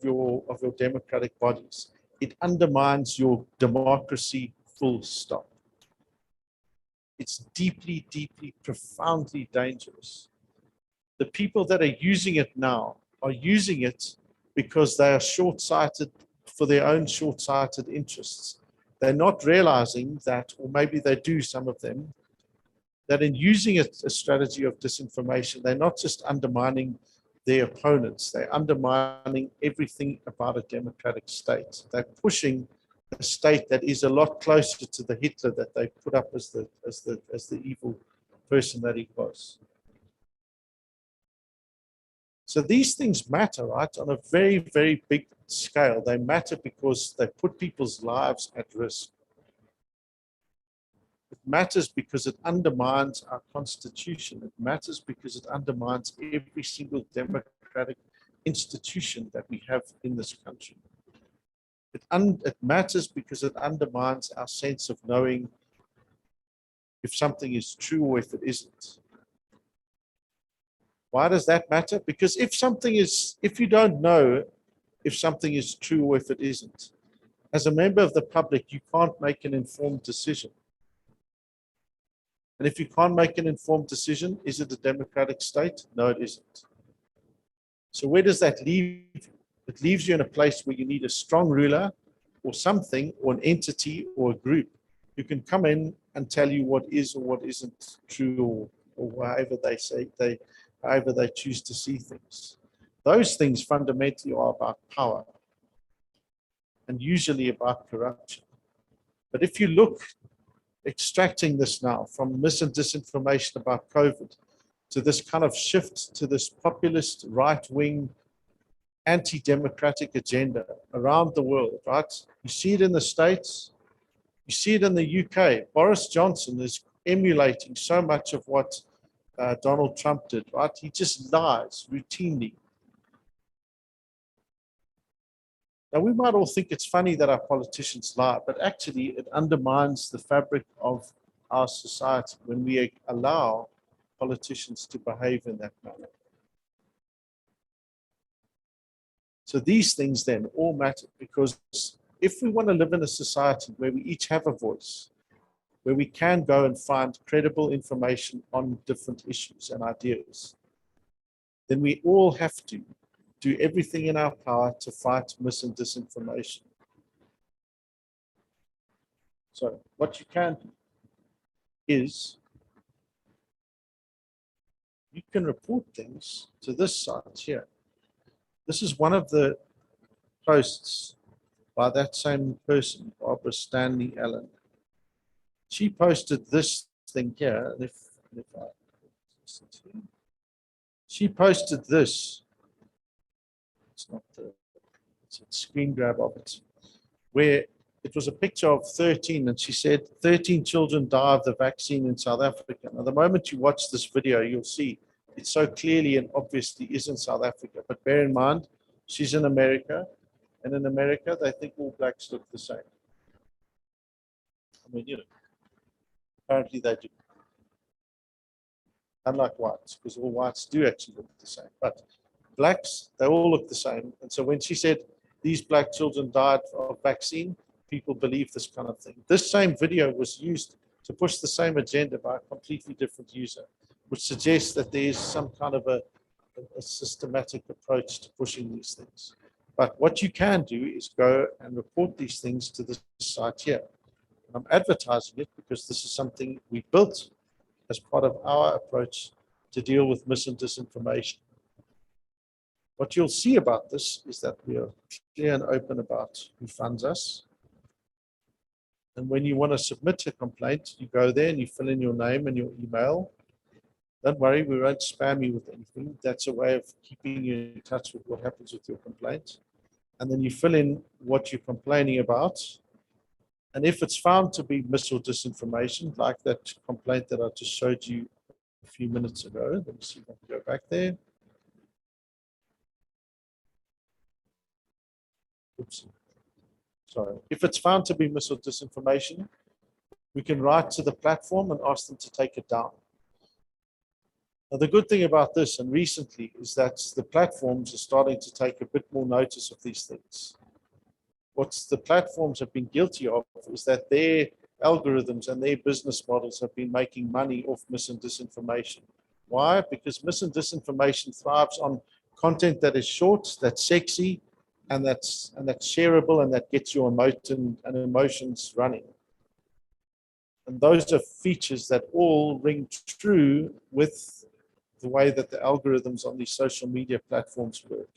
your democratic bodies. It undermines your democracy, full stop. It's deeply, deeply, profoundly dangerous. The people that are using it now are using it because they are short-sighted for their own short-sighted interests. They're not realizing that, or maybe they do, some of them, that in using a strategy of disinformation, they're not just undermining their opponents, they're undermining everything about a democratic state. They're pushing a state that is a lot closer to the Hitler that they put up as the evil person that he was. So these things matter, right, on a very, very big scale. They matter because they put people's lives at risk. It matters because it undermines our constitution. It matters because it undermines every single democratic institution that we have in this country. It matters because it undermines our sense of knowing if something is true or if it isn't. Why does that matter? Because if you don't know if something is true or if it isn't, as a member of the public, you can't make an informed decision. And if you can't make an informed decision, is it a democratic state? No, it isn't. So where does that leave you? It leaves you in a place where you need a strong ruler or something, or an entity or a group who can come in and tell you what is or what isn't true, or however they say, however they choose to see things. Those things fundamentally are about power and usually about corruption. But if you look, extracting this now from mis and disinformation about COVID to this kind of shift to this populist right-wing anti-democratic agenda around the world, right? You see it in the States, you see it in the UK. Boris Johnson is emulating so much of what Donald Trump did, right? He just lies routinely. Now, we might all think it's funny that our politicians lie, but actually it undermines the fabric of our society when we allow politicians to behave in that manner. So these things then all matter, because if we want to live in a society where we each have a voice, where we can go and find credible information on different issues and ideas, then we all have to do everything in our power to fight mis and disinformation. So what you can do is you can report things to this site here. This is one of the posts by that same person, Barbara Stanley Allen. She posted this thing here. She posted this. It's not the it's a screen grab of it, where it was a picture of 13, and she said 13 children die of the vaccine in South Africa. Now, the moment you watch this video, you'll see it so clearly and obviously is in South Africa. But bear in mind, she's in America, and in America, they think all blacks look the same. I mean, you know, apparently they do. Unlike whites, because all whites do actually look the same. But blacks, they all look the same. And so when she said these black children died of vaccine, people believe this kind of thing. This same video was used to push the same agenda by a completely different user, which suggests that there is some kind of a systematic approach to pushing these things. But what you can do is go and report these things to this site here. And I'm advertising it because this is something we built as part of our approach to deal with mis and disinformation. What you'll see about this is that we are clear and open about who funds us. And when you want to submit a complaint, you go there and you fill in your name and your email. Don't worry, we won't spam you with anything. That's a way of keeping you in touch with what happens with your complaint. And then you fill in what you're complaining about. And if it's found to be mis or disinformation, like that complaint that I just showed you a few minutes ago, let me see if I can go back there. Oops. Sorry. If it's found to be mis or disinformation, we can write to the platform and ask them to take it down. Now, the good thing about this, and recently, is that the platforms are starting to take a bit more notice of these things. What the platforms have been guilty of is that their algorithms and their business models have been making money off mis and disinformation. Why? Because mis and disinformation thrives on content that is short, that's sexy, and that's shareable, and that gets your emotions running. And those are features that all ring true with the way that the algorithms on these social media platforms work.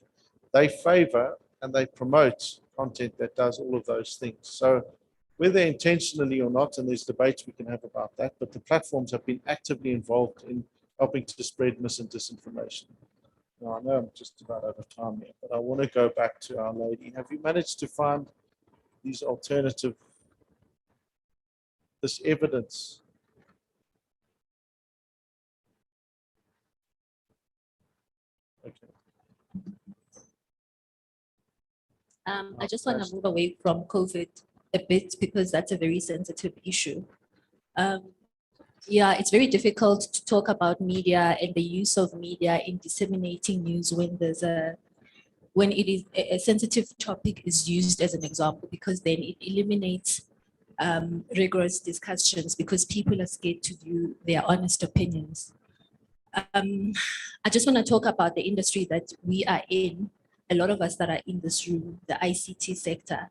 They favor and they promote content that does all of those things. So whether intentionally or not, and there's debates we can have about that, but the platforms have been actively involved in helping to spread mis and disinformation. Now, I know I'm just about out of time here, but I want to go back to Our Lady. Have you managed to find these alternative, this evidence? Okay. I just want to move away from COVID a bit because that's a very sensitive issue. Yeah, it's very difficult to talk about media and the use of media in disseminating news when when it is a sensitive topic is used as an example, because then it eliminates rigorous discussions because people are scared to view their honest opinions. I just want to talk about the industry that we are in. A lot of us that are in this room, the ICT sector.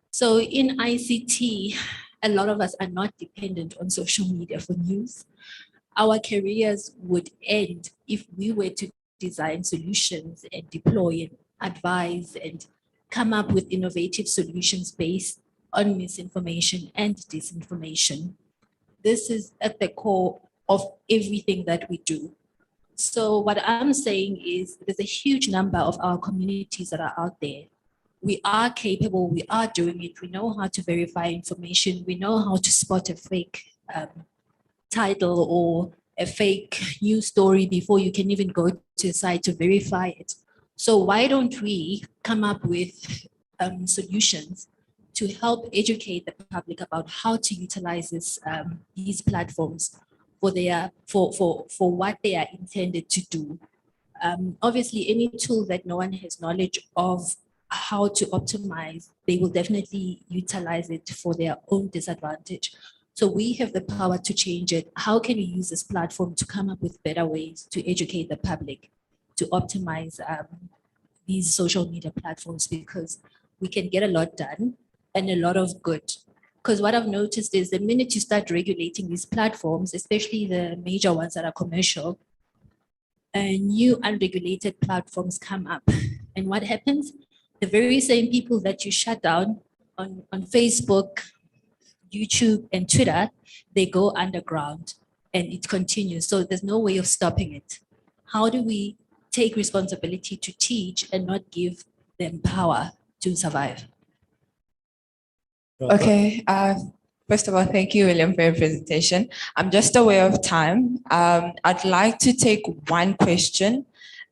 So in ICT, a lot of us are not dependent on social media for news. Our careers would end if we were to design solutions and deploy and advise and come up with innovative solutions based on misinformation and disinformation. This is at the core of everything that we do. So what I'm saying is there's a huge number of our communities that are out there. We are capable, we are doing it. We know how to verify information. We know how to spot a fake title or a fake news story before you can even go to a site to verify it. So why don't we come up with solutions to help educate the public about how to utilize these platforms for what they are intended to do. Obviously, any tool that no one has knowledge of how to optimize, they will definitely utilize it for their own disadvantage. So we have the power to change it. How can we use this platform to come up with better ways to educate the public, to optimize these social media platforms, because we can get a lot done and a lot of good. Because what I've noticed is the minute you start regulating these platforms, especially the major ones that are commercial, new unregulated platforms come up. And what happens? The very same people that you shut down on Facebook, YouTube, and Twitter, they go underground and it continues. So there's no way of stopping it. How do we take responsibility to teach and not give them power to survive? Okay. First of all, thank you, William, for your presentation. I'm just aware of time. I'd like to take one question.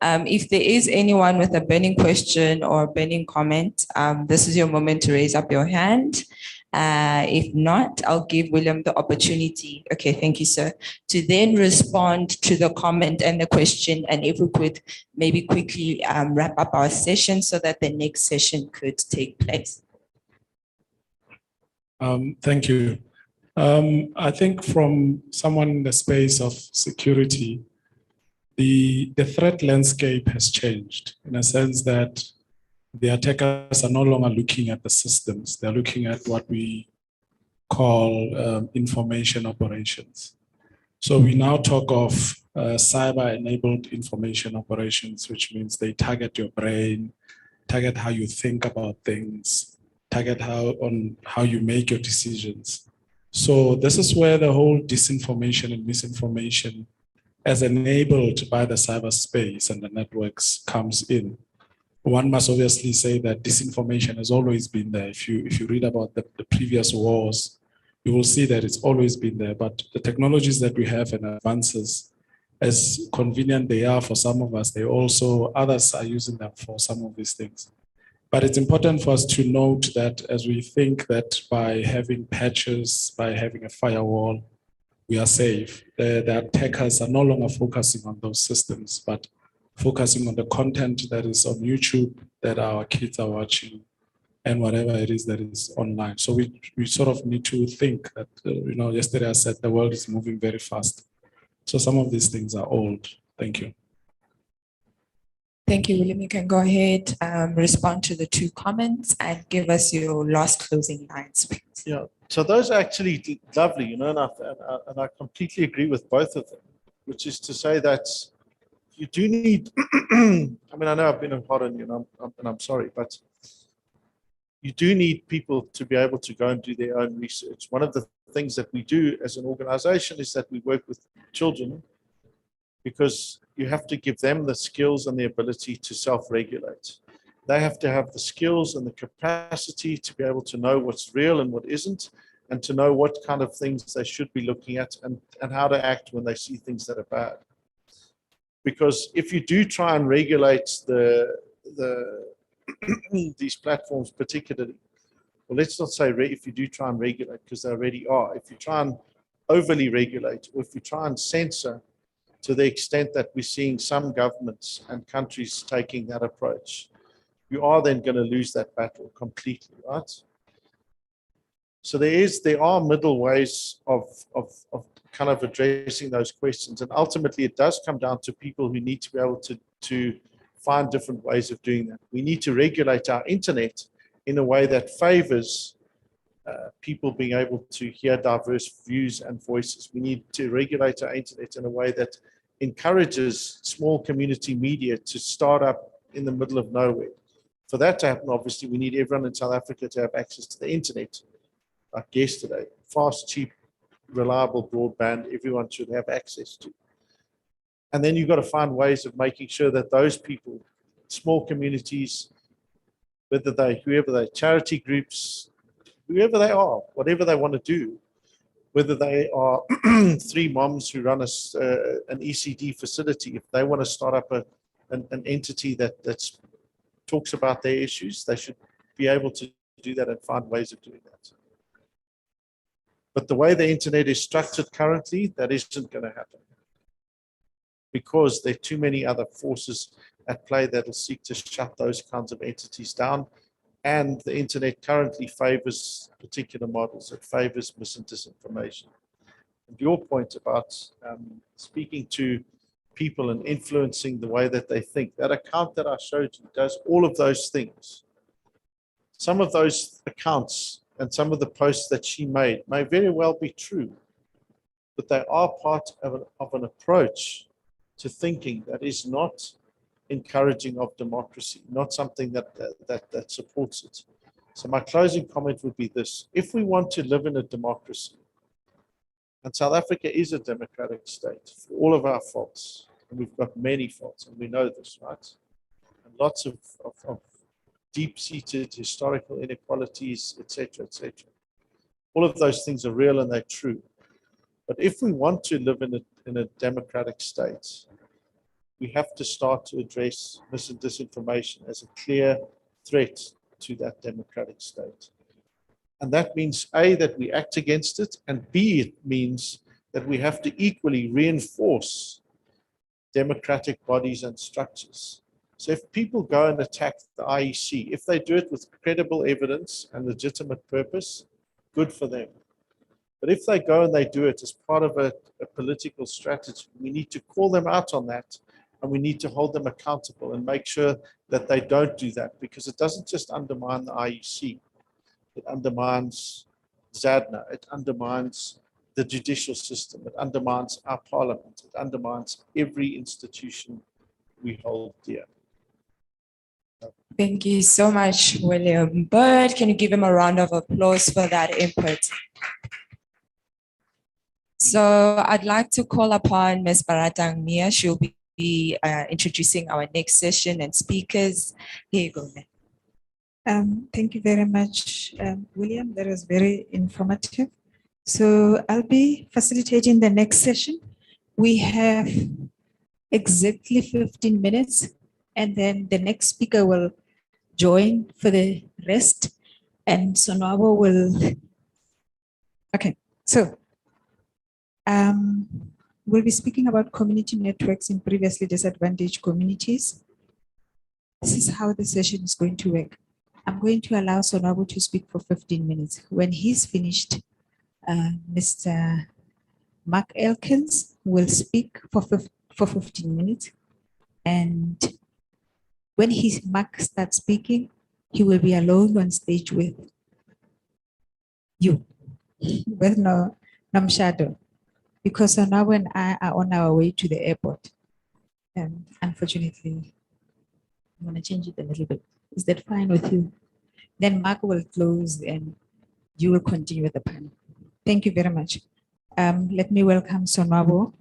If there is anyone with a burning question or a burning comment, this is your moment to raise up your hand. If not, I'll give William the opportunity. Okay, thank you, sir. To then respond to the comment and the question, and if we could maybe quickly wrap up our session so that the next session could take place. Thank you. I think from someone in the space of security, the threat landscape has changed in a sense that the attackers are no longer looking at the systems. They're looking at what we call information operations. So we now talk of cyber-enabled information operations, which means they target your brain, target how you think about things, target how you make your decisions. So this is where the whole disinformation and misinformation as enabled by the cyberspace and the networks comes in. One must obviously say that disinformation has always been there. If you read about the previous wars, you will see that it's always been there. But the technologies that we have and advances, as convenient they are for some of us, others are using them for some of these things. But it's important for us to note that as we think that by having patches, by having a firewall, we are safe. The attackers are no longer focusing on those systems, but focusing on the content that is on YouTube that our kids are watching and whatever it is that is online. So we sort of need to think that, yesterday I said the world is moving very fast. So some of these things are old. Thank you. Thank you, William. You can go ahead, respond to the two comments and give us your last closing lines, please. Yeah, so those are actually lovely, and I completely agree with both of them, which is to say that you do need, I mean, I know I've been hard on you and I'm sorry, but you do need people to be able to go and do their own research. One of the things that we do as an organization is that we work with children because you have to give them the skills and the ability to self-regulate. They have to have the skills and the capacity to be able to know what's real and what isn't, and to know what kind of things they should be looking at and how to act when they see things that are bad. Because if you do try and regulate these platforms particularly, well, let's not say if you do try and regulate, because they already are. If you try and overly regulate, or if you try and censor to the extent that we're seeing some governments and countries taking that approach, you are then going to lose that battle completely, right? So there are middle ways of kind of addressing those questions, and ultimately it does come down to people who need to be able to find different ways of doing that. We need to regulate our internet in a way that favors people being able to hear diverse views and voices. We need to regulate our internet in a way that encourages small community media to start up in the middle of nowhere. For that to happen, obviously, we need everyone in South Africa to have access to the internet, like yesterday. Fast, cheap, reliable broadband, everyone should have access to. And then you've got to find ways of making sure that those people, small communities, whoever they, charity groups, whoever they are, whatever they want to do, whether they are three moms who run an ECD facility, if they want to start up an entity that talks about their issues, they should be able to do that and find ways of doing that. But the way the internet is structured currently, that isn't going to happen, because there are too many other forces at play that will seek to shut those kinds of entities down. And the internet currently favors particular models. It favors mis and disinformation. And your point about speaking to people and influencing the way that they think, that account that I showed you does all of those things. Some of those accounts and some of the posts that she made may very well be true, but they are part of an approach to thinking that is not encouraging of democracy, not something that supports it. So my closing comment would be this: if we want to live in a democracy, and South Africa is a democratic state, for all of our faults, and we've got many faults, and we know this, right? And lots of deep-seated historical inequalities, etc., etc. All of those things are real and they're true. But if we want to live in a democratic state, we have to start to address mis and disinformation as a clear threat to that democratic state. And that means, A, that we act against it, and B, it means that we have to equally reinforce democratic bodies and structures. So if people go and attack the IEC, if they do it with credible evidence and legitimate purpose, good for them. But if they go and they do it as part of a political strategy, we need to call them out on that, and we need to hold them accountable and make sure that they don't do that, because it doesn't just undermine the IEC. It undermines ZADNA, it undermines the judicial system, it undermines our parliament, it undermines every institution we hold dear. Thank you so much, William Bird. Can you give him a round of applause for that input? So I'd like to call upon Ms. Baratang Mia. She'll be introducing our next session and speakers. Here you go, ma'am. Thank you very much, William. That was very informative. So I'll be facilitating the next session. We have exactly 15 minutes, and then the next speaker will join for the rest, and Sonwabo will. Okay, so We'll be speaking about community networks in previously disadvantaged communities. This is how the session is going to work. I'm going to allow Sonabu to speak for 15 minutes. When he's finished, Mr. Mark Elkins will speak for 15 minutes. And when Mark starts speaking, he will be alone on stage with you, with no shadow, because Sonabu and I are on our way to the airport. And unfortunately, I'm going to change it a little bit. Is that fine with you? Then Mark will close and you will continue with the panel. Thank you very much. Let me welcome Sonabu.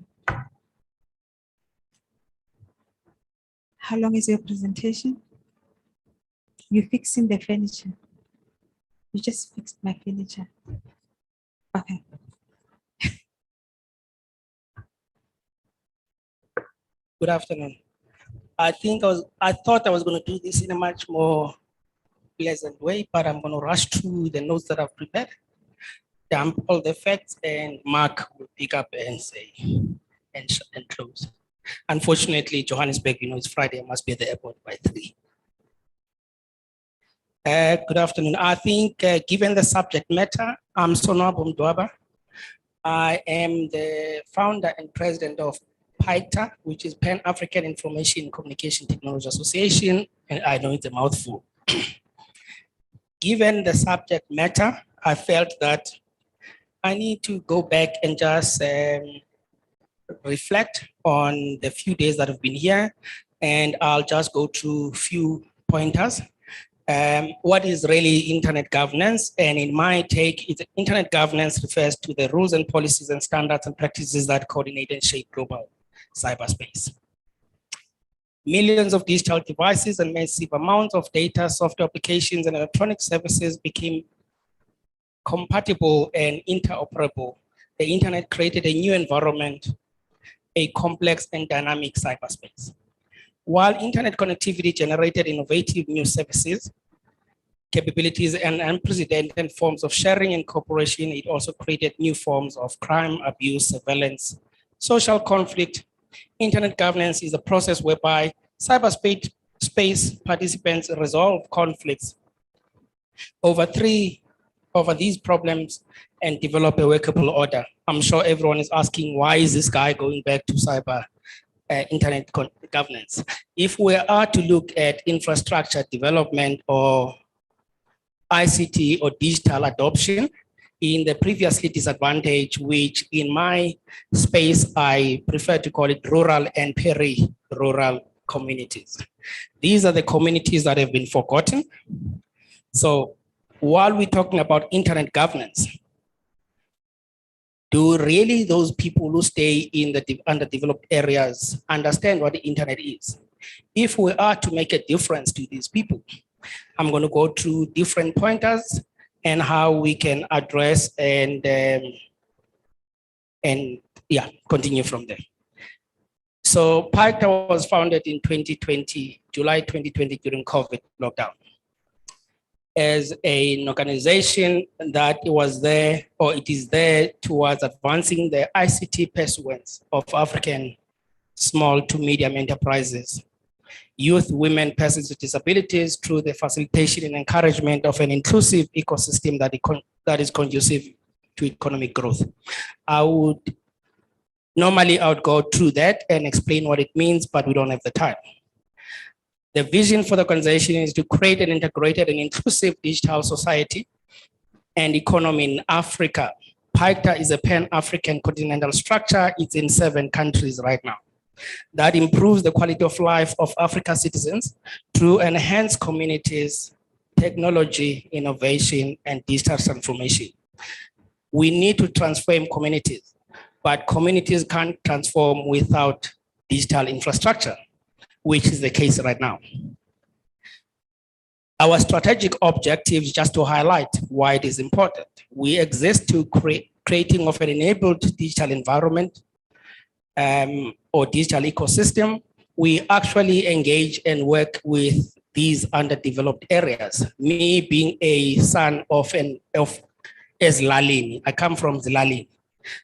How long is your presentation? You're fixing the furniture. You just fixed my furniture. Okay. Good afternoon. I thought I was going to do this in a much more pleasant way, but I'm going to rush through the notes that I've prepared, dump all the facts, and Mark will pick up and say, and close. Unfortunately, Johannesburg, it's Friday, I must be at the airport by 3. Good afternoon. I think given the subject matter, I'm Sonabu Mdwaba. I am the founder and president of PITA, which is Pan-African Information Communication Technology Association, and I know it's a mouthful. Given the subject matter, I felt that I need to go back and just reflect on the few days that have been here, and I'll just go through a few pointers. What is really internet governance? And in my take, internet governance refers to the rules and policies and standards and practices that coordinate and shape global cyberspace. Millions of digital devices and massive amounts of data, software applications, and electronic services became compatible and interoperable. The internet created a new environment, a complex and dynamic cyberspace. While internet connectivity generated innovative new services, capabilities, and unprecedented forms of sharing and cooperation, it also created new forms of crime, abuse, surveillance, social conflict. Internet governance is a process whereby cyberspace participants resolve conflicts over these problems and develop a workable order. I'm sure everyone is asking, why is this guy going back to cyber internet governance? If we are to look at infrastructure development or ICT or digital adoption in the previously disadvantaged, which in my space, I prefer to call it rural and peri-rural communities. These are the communities that have been forgotten. So while we're talking about internet governance, do really those people who stay in the underdeveloped areas understand what the internet is? If we are to make a difference to these people, I'm going to go through different pointers and how we can address and continue from there. So PITA was founded in 2020, July 2020 during COVID lockdown, as an organization that was there, or it is there towards advancing the ICT pursuits of African small to medium enterprises, youth, women, persons with disabilities through the facilitation and encouragement of an inclusive ecosystem that is conducive to economic growth. I would go through that and explain what it means, but we don't have the time. The vision for the organization is to create an integrated and inclusive digital society and economy in Africa. PITA is a pan-African continental structure. It's in 7 countries right now. That improves the quality of life of African citizens through enhanced communities, technology, innovation, and digital transformation. We need to transform communities, but communities can't transform without digital infrastructure, which is the case right now. Our strategic objective is just to highlight why it is important. We exist to creating of an enabled digital environment or digital ecosystem. We actually engage and work with these underdeveloped areas. Me being a son of Zlalini, I come from Zlalini.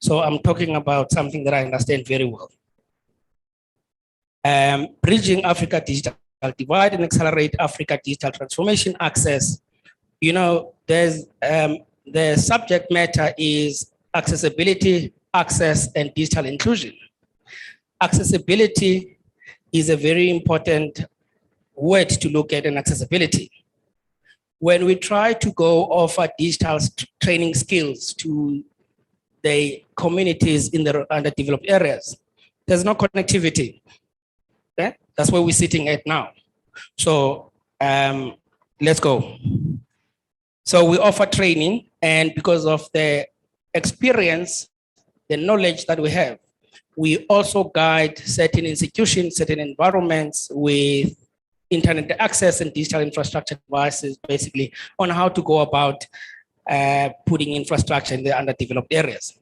So I'm talking about something that I understand very well. Bridging Africa digital divide and accelerate Africa digital transformation access. You know, there's the subject matter is accessibility, access, and digital inclusion. Accessibility is a very important word to look at in accessibility. When we try to go offer digital training skills to the communities in the underdeveloped areas, there's no connectivity. Okay? That's where we're sitting at now. So let's go. So we offer training, and because of the experience, the knowledge that we have, we also guide certain institutions, certain environments with internet access and digital infrastructure devices, basically on how to go about putting infrastructure in the underdeveloped areas.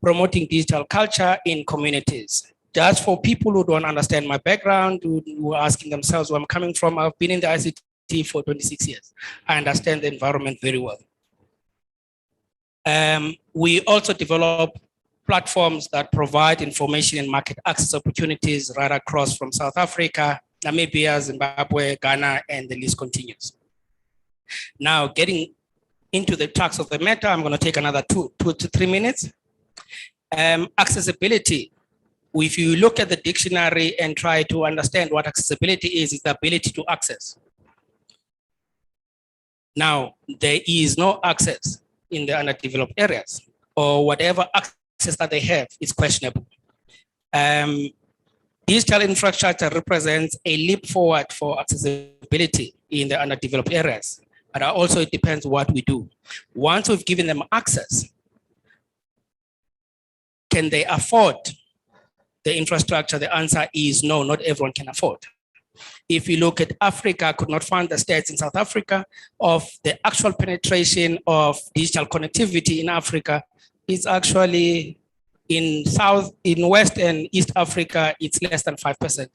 Promoting digital culture in communities. Just for people who don't understand my background, who are asking themselves where I'm coming from, I've been in the ICT for 26 years. I understand the environment very well. We also develop platforms that provide information and market access opportunities right across from South Africa, Namibia, Zimbabwe, Ghana, and the list continues. Now, getting into the crux of the matter, I'm going to take another two to 3 minutes. Accessibility. If you look at the dictionary and try to understand what accessibility is, it's the ability to access. Now, there is no access in the underdeveloped areas, or whatever access that they have is questionable. Digital infrastructure represents a leap forward for accessibility in the underdeveloped areas, but also it depends what we do. Once we've given them access, can they afford the infrastructure? The answer is no, not everyone can afford. If you look at Africa, I could not find the stats in South Africa of the actual penetration of digital connectivity in Africa. Is actually in West and East Africa, it's less than 5%.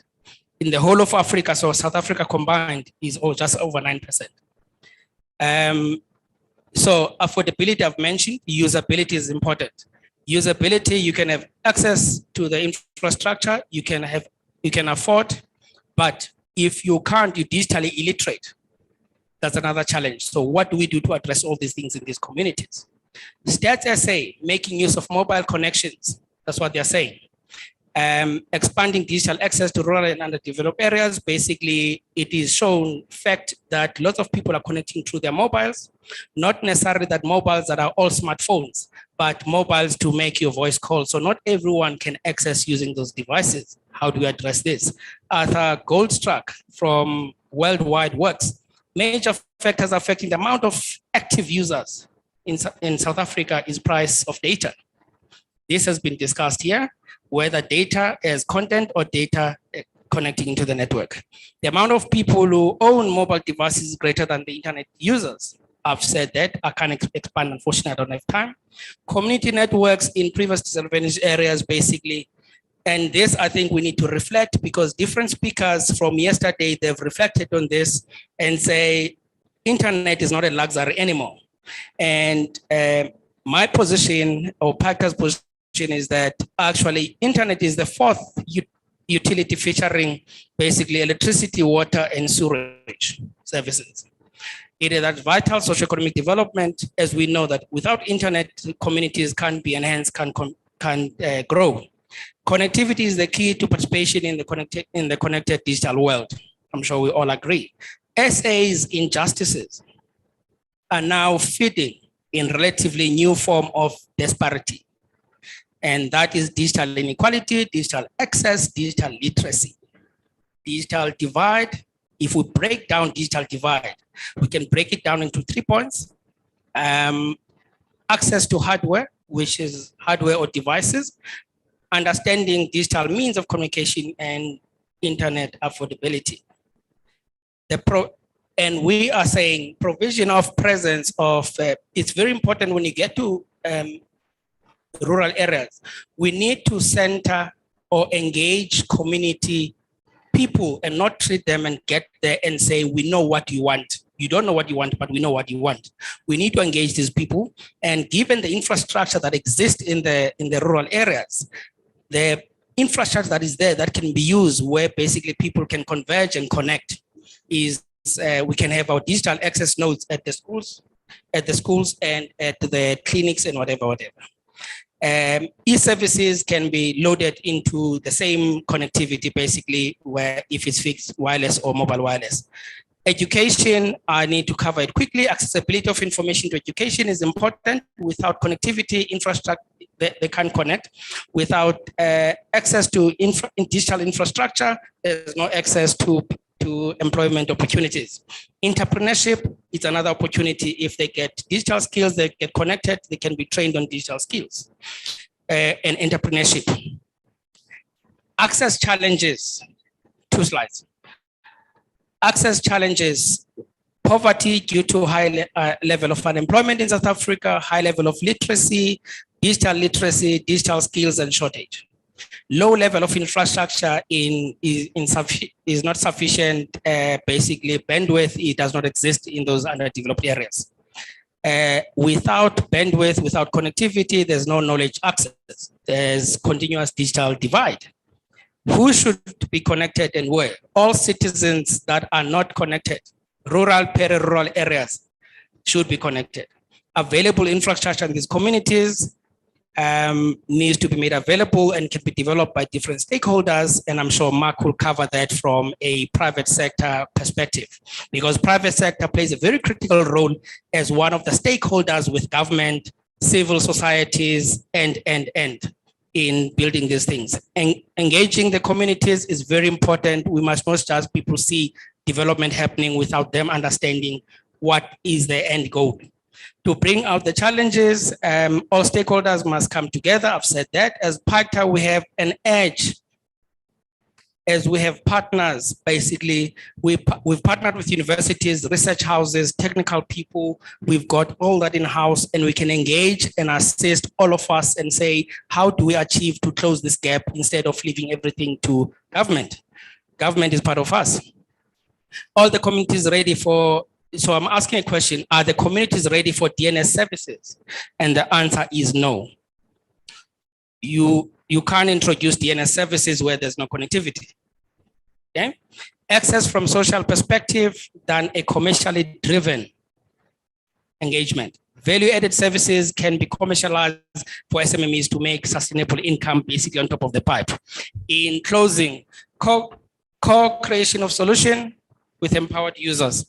In the whole of Africa, so South Africa combined is just over 9%. So affordability I've mentioned, usability is important. Usability, you can have access to the infrastructure, you can afford, but if you can't, you're digitally illiterate. That's another challenge. So what do we do to address all these things in these communities? Stats SA, making use of mobile connections. That's what they're saying. Expanding digital access to rural and underdeveloped areas. Basically, it is shown fact that lots of people are connecting through their mobiles, not necessarily that mobiles that are all smartphones, but mobiles to make your voice call. So not everyone can access using those devices. How do we address this? Arthur Goldstruck from Worldwide Works, major factors affecting the amount of active users in South Africa is price of data. This has been discussed here, whether data as content or data connecting to the network. The amount of people who own mobile devices is greater than the internet users. I've said that, I can't expand, unfortunately, I don't have time. Community networks in previous disadvantaged areas, basically. And this, I think we need to reflect, because different speakers from yesterday, they've reflected on this and say, internet is not a luxury anymore. And my position, or Pacta's position, is that actually internet is the fourth utility featuring basically electricity, water, and sewerage services. It is that vital socioeconomic development, as we know that without internet, communities can't be enhanced, can grow. Connectivity is the key to participation in the connected digital world. I'm sure we all agree. SA's injustices are now feeding in relatively new form of disparity. And that is digital inequality, digital access, digital literacy. Digital divide, if we break down digital divide, we can break it down into 3 points. Access to hardware, which is hardware or devices, understanding digital means of communication, and internet affordability. And we are saying provision of presence of, it's very important when you get to rural areas, we need to center or engage community people and not treat them and get there and say, we know what you want. You don't know what you want, but we know what you want. We need to engage these people. And given the infrastructure that exists in the rural areas, the infrastructure that is there that can be used where basically people can converge and connect is we can have our digital access nodes at the schools and at the clinics and whatever. E-services can be loaded into the same connectivity, basically, where if it's fixed wireless or mobile wireless. Education, I need to cover it quickly. Accessibility of information to education is important. Without connectivity, infrastructure, they can't connect. Without access to digital infrastructure, there's no access to employment opportunities. Entrepreneurship is another opportunity. If they get digital skills, they get connected, they can be trained on digital skills. And entrepreneurship. Access challenges, 2 slides. Access challenges, poverty due to high level of unemployment in South Africa, high level of literacy, digital skills and shortage. Low level of infrastructure is not sufficient, basically bandwidth, it does not exist in those underdeveloped areas. Without bandwidth, without connectivity, there's no knowledge access. There's continuous digital divide. Who should be connected and where? All citizens that are not connected, rural, peri-rural areas should be connected. Available infrastructure in these communities needs to be made available and can be developed by different stakeholders. And I'm sure Mark will cover that from a private sector perspective, because private sector plays a very critical role as one of the stakeholders with government, civil societies, and in building these things. And engaging the communities is very important. We must not just people see development happening without them understanding what is the end goal. To bring out the challenges, all stakeholders must come together. I've said that. As PACTA, we have an edge. As we have partners, basically, we've partnered with universities, research houses, technical people. We've got all that in-house, and we can engage and assist all of us and say, how do we achieve to close this gap instead of leaving everything to government? Government is part of us. All the communities ready for, so I'm asking a question, are the communities ready for DNS services? And the answer is no. You can't introduce DNS services where there's no connectivity. Okay? Access from social perspective than a commercially driven engagement. Value-added services can be commercialized for SMMEs to make sustainable income basically on top of the pipe. In closing, co-creation of solution with empowered users.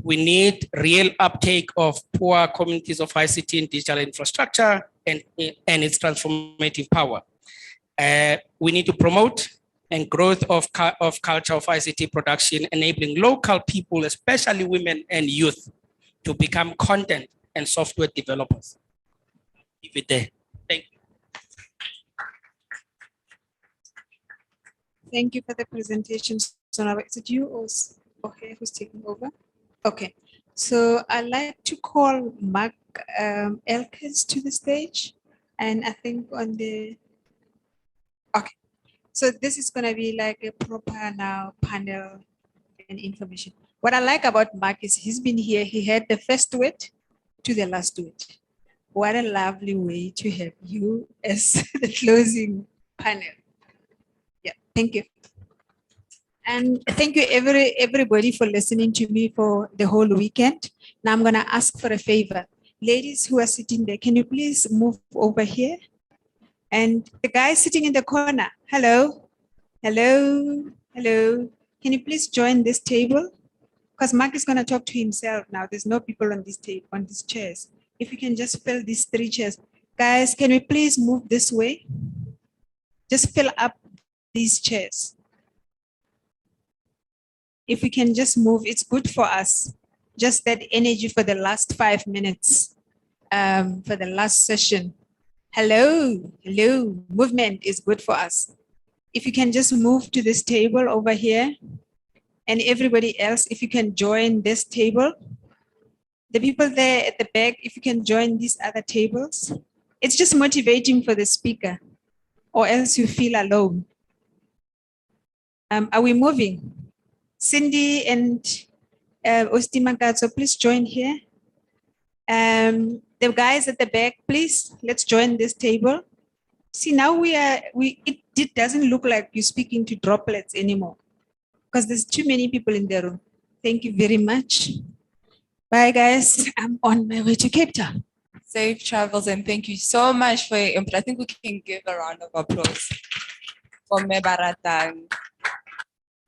We need real uptake of poor communities of ICT and digital infrastructure and its transformative power. We need to promote and growth of culture of ICT production, enabling local people, especially women and youth, to become content and software developers. Leave it there. Thank you. Thank you for the presentation. So now, is it you or okay, who's taking over? Okay, so I'd like to call Mark Elkins to the stage, and I think on the, okay. So this is gonna be like a proper now panel and information. What I like about Mark is he's been here, he had the first word to the last word. What a lovely way to have you as the closing panel. Yeah, thank you. And thank you everybody for listening to me for the whole weekend. Now I'm gonna ask for a favor. Ladies who are sitting there, can you please move over here? And the guy sitting in the corner, hello, hello, hello. Can you please join this table? Because Mark is gonna talk to himself now. There's no people on this table, on these chairs. If you can just fill these 3 chairs. Guys, can we please move this way? Just fill up these chairs. If we can just move, it's good for us. Just that energy for the last 5 minutes, for the last session. Hello, hello, movement is good for us. If you can just move to this table over here, and everybody else, if you can join this table. The people there at the back, if you can join these other tables. It's just motivating for the speaker, or else you feel alone. Are we moving? Cindy and Ostimagazo, please join here. The guys at the back, please, let's join this table. See, now it doesn't look like you're speaking to droplets anymore because there's too many people in the room. Thank you very much. Bye, guys. I'm on my way to Cape Town. Safe travels, and thank you so much for your input. I think we can give a round of applause for Mebaratang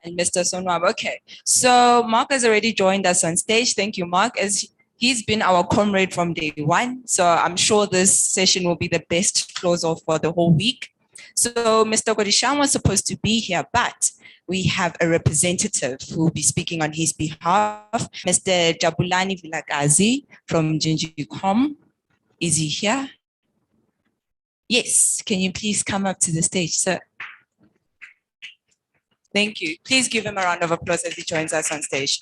and Mr. Sonwab. Okay, so Mark has already joined us on stage. Thank you, Mark, as he's been our comrade from day one. So I'm sure this session will be the best close off for the whole week. So Mr. Godishan was supposed to be here, but we have a representative who will be speaking on his behalf, Mr. Jabulani Vilakazi from Ginjicom. Is he here? Yes, can you please come up to the stage, sir? Thank you. Please give him a round of applause as he joins us on stage.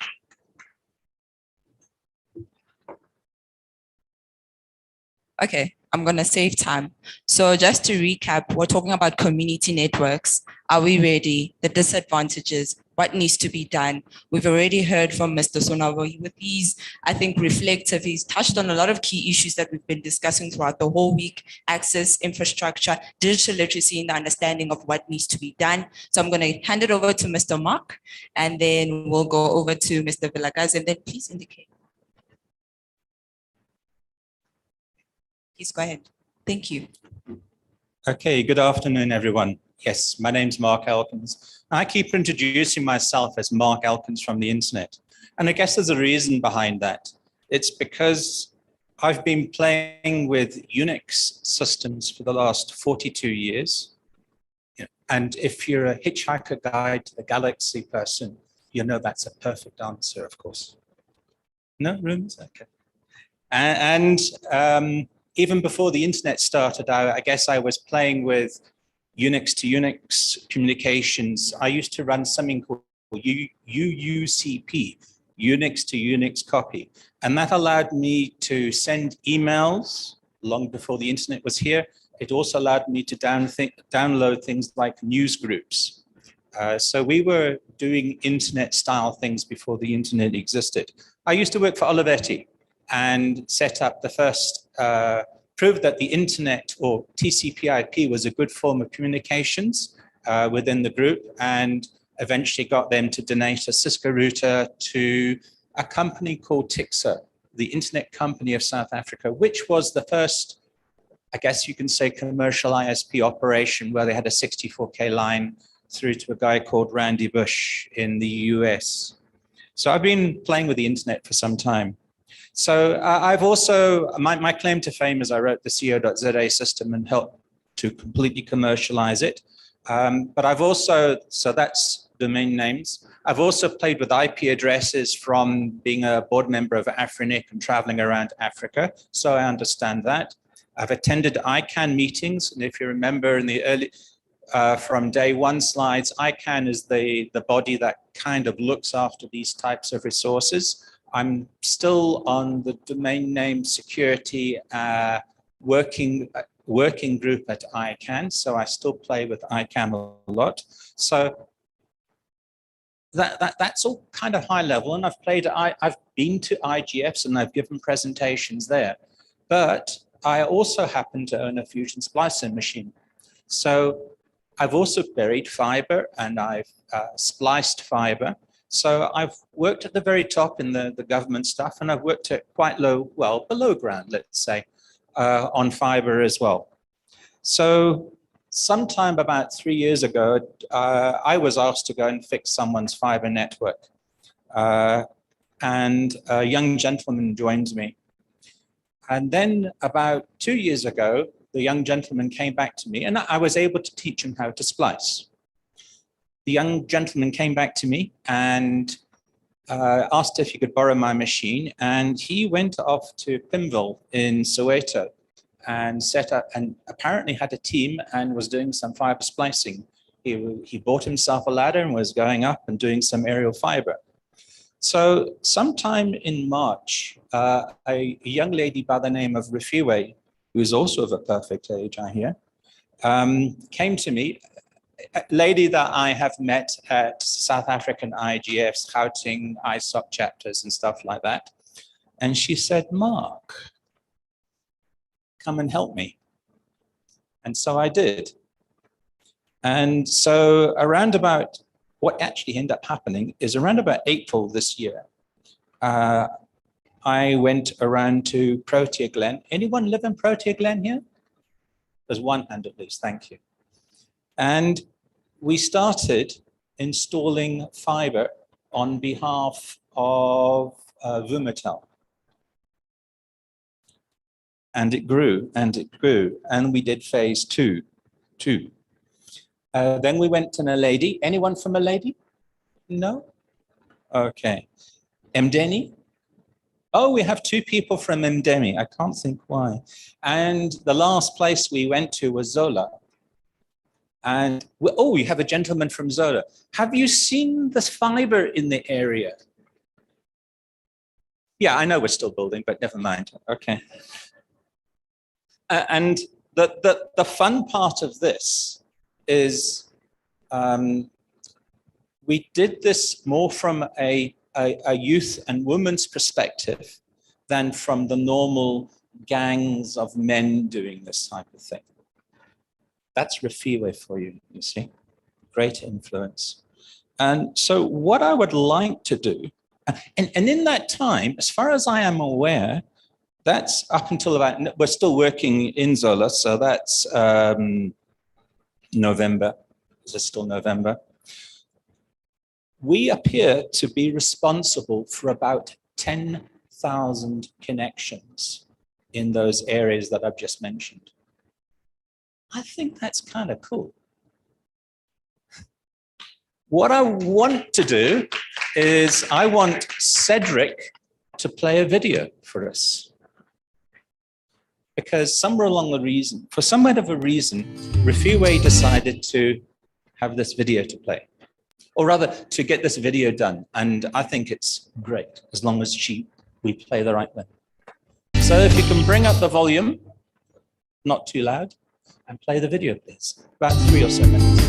Okay, I'm gonna save time. So just to recap, we're talking about community networks. Are we ready? The disadvantages, what needs to be done? We've already heard from Mr. Sonabo with these, I think, reflective. He's touched on a lot of key issues that we've been discussing throughout the whole week: access, infrastructure, digital literacy, and the understanding of what needs to be done. So I'm gonna hand it over to Mr. Mark, and then we'll go over to Mr. Vilakazi, and then please indicate. Please go ahead. Thank you. Okay, good afternoon, everyone. Yes, my name's Mark Elkins. I keep introducing myself as Mark Elkins from the internet. And I guess there's a reason behind that. It's because I've been playing with Unix systems for the last 42 years. And if you're a Hitchhiker Guide to the Galaxy person, you know that's a perfect answer, of course. No rumors? Okay. And even before the internet started, I guess I was playing with Unix to Unix communications. I used to run something called UUCP, Unix to Unix copy. And that allowed me to send emails long before the internet was here. It also allowed me to download things like news groups. So we were doing internet style things before the internet existed. I used to work for Olivetti and set up the first, proved that the internet or TCP/IP was a good form of communications within the group, and eventually got them to donate a Cisco router to a company called Tixa, the Internet Company of South Africa, which was the first, I guess you can say, commercial ISP operation where they had a 64K line through to a guy called Randy Bush in the US. So I've been playing with the internet for some time. So I've also, my claim to fame is I wrote the CO.ZA system and helped to completely commercialize it. But I've also, so that's domain names. I've also played with IP addresses from being a board member of Afrinic and traveling around Africa. So I understand that. I've attended ICANN meetings. And if you remember in the early, from day one slides, ICANN is the body that kind of looks after these types of resources. I'm still on the domain name security working group at ICANN, so I still play with ICANN a lot. So that's all kind of high level, and I've been to IGFs and I've given presentations there, but I also happen to own a Fusion Splicer machine. So I've also buried fiber and I've spliced fiber. So I've worked at the very top in the government stuff, and I've worked at quite low, well, below ground, let's say, on fiber as well. So sometime about 3 years ago, I was asked to go and fix someone's fiber network. And a young gentleman joined me. And then about 2 years ago, the young gentleman came back to me and I was able to teach him how to splice. The young gentleman came back to me and asked if he could borrow my machine. And he went off to Pimville in Soweto and set up and apparently had a team and was doing some fiber splicing. He bought himself a ladder and was going up and doing some aerial fiber. So sometime in March, a young lady by the name of Rafiwe, who is also of a perfect age, I hear, came to me. a lady that I have met at South African IGFs, Gauteng, ISOC chapters and stuff like that. And she said, Mark, come and help me. And so I did. And so around about, what actually ended up happening is around about April this year, I went around to Protea Glen. Anyone live in Protea Glen here? There's one hand at least, thank you. And we started installing fiber on behalf of Vumatel. And it grew and it grew. And we did phase two. Then we went to Naledi. Anyone from Naledi? No? Okay. Mdeni? Oh, we have 2 people from Mdeni. I can't think why. And the last place we went to was Zola. And we have a gentleman from Zola. Have you seen this fiber in the area? Yeah, I know we're still building, but never mind. Okay. And the fun part of this is we did this more from a youth and women's perspective than from the normal gangs of men doing this type of thing. That's Refiwe for you, you see, great influence. And so what I would like to do, and in that time, as far as I am aware, that's up until about, we're still working in Zola, so that's November. Is it still November? We appear to be responsible for about 10,000 connections in those areas that I've just mentioned. I think that's kind of cool. What I want to do is I want Cedric to play a video for us. Because somewhere along the reason, for some kind of a reason, Refiwe decided to have this video to play. Or rather, to get this video done. And I think it's great, as long as we play the right way. So if you can bring up the volume, not too loud, and play the video, please. About 3 or so minutes.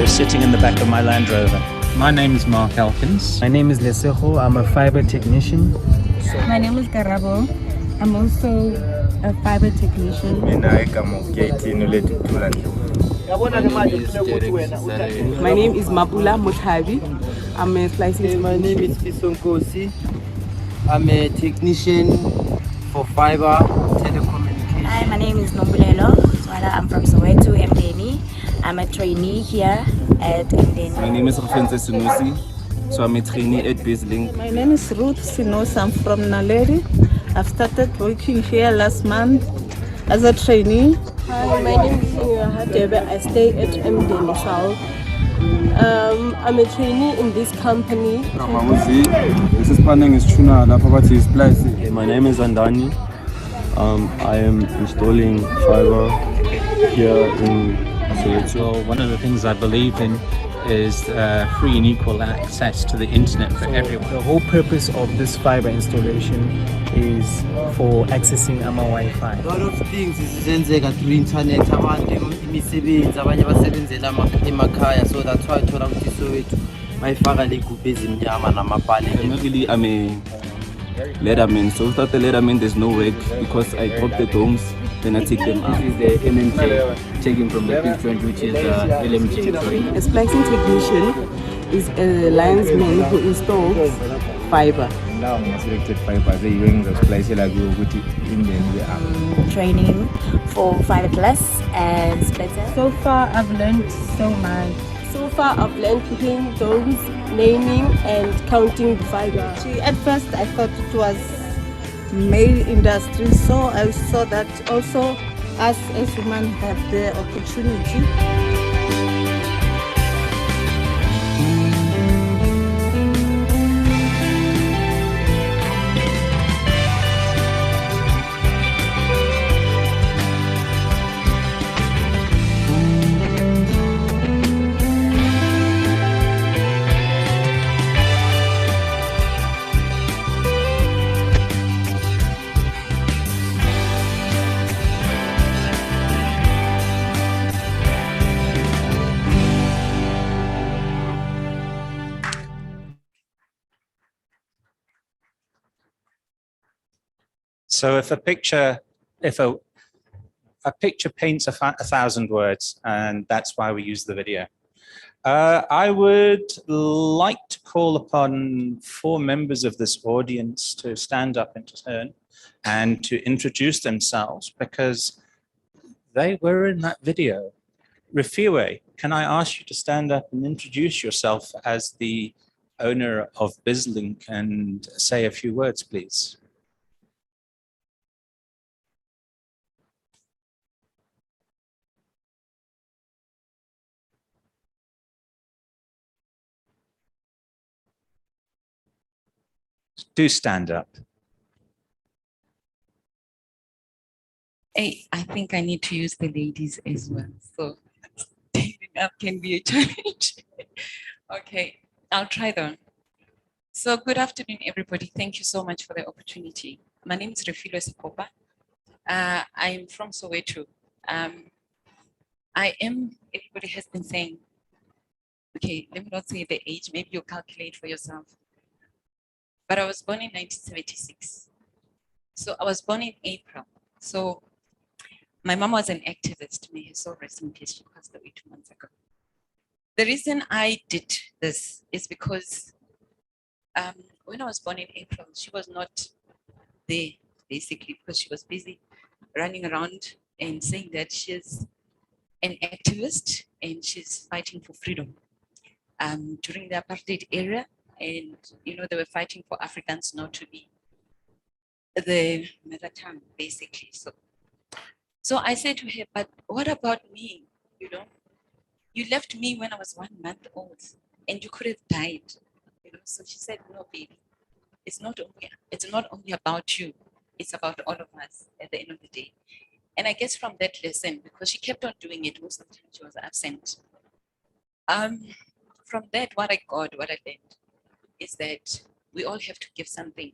Sitting in the back of my Land Rover. My name is Mark Elkins. My name is Lesejo. I'm a fiber technician. My name is Garabo. I'm also a fiber technician. My name is Mapula Mutabi. I'm a splicing. My name is Fisonkosi. I'm a technician for fiber telecommunication. Hi, my name is Nombulelo. I'm from Soweto, Mdeni. I'm a trainee here at Mdeni. My name is Rufense Sinusi, so I'm a trainee at BaseLink. My name is Ruth Sinos. I'm from Naledi. I've started working here last month as a trainee. Hi, my name is Hadebe. I stay at Mdeni South. I'm a trainee in this company. This is Panning is Chuna, La Pavati is Place. My name is Andani. I am installing fiber here in So one of the things I believe in is free and equal access to the internet for everyone. The whole purpose of this fiber installation is for accessing our Wi-Fi. A lot of things is through internet. So that's why I told them my family could be in Normally, I'm a letterman. So without the letterman, there's no work because I drop the homes. Then I take them out. This is the MMJ, taken from the picture, which is LMJ. A splicing technician is a linesman who installs fiber. Now I'm selected fiber. They ring the splicing like we put it in the training for Fiber Plus and Splitter. So far, I've learned so much So far, I've learned between those naming and counting the fiber. At first, I thought it was male industry, so I saw that also us as women have the opportunity. So if a picture paints a thousand words, and that's why we use the video. I would like to call upon 4 members of this audience to stand up in turn and to introduce themselves because they were in that video. Rafiwe, can I ask you to stand up and introduce yourself as the owner of BizLink and say a few words, please? Do stand up. I think I need to use the ladies as well. So standing up can be a challenge. Okay, I'll try though. So good afternoon, everybody. Thank you so much for the opportunity. My name is Refilo Sekopa. I'm from Soweto. Everybody has been saying, okay, let me not say the age, maybe you calculate for yourself. But I was born in 1976. So I was born in April. So my mom was an activist. May her soul rest in peace. She passed away 2 months ago. The reason I did this is because when I was born in April, she was not there, basically, because she was busy running around and saying that she's an activist and she's fighting for freedom. During the apartheid era, and they were fighting for Africans not to be the mother tongue, basically. So I said to her, but what about me? You left me when I was 1 month old and you could have died. So she said, no, baby, it's not only about you, it's about all of us at the end of the day. And I guess from that lesson, because she kept on doing it, most of the time she was absent. From that, what I learned is that we all have to give something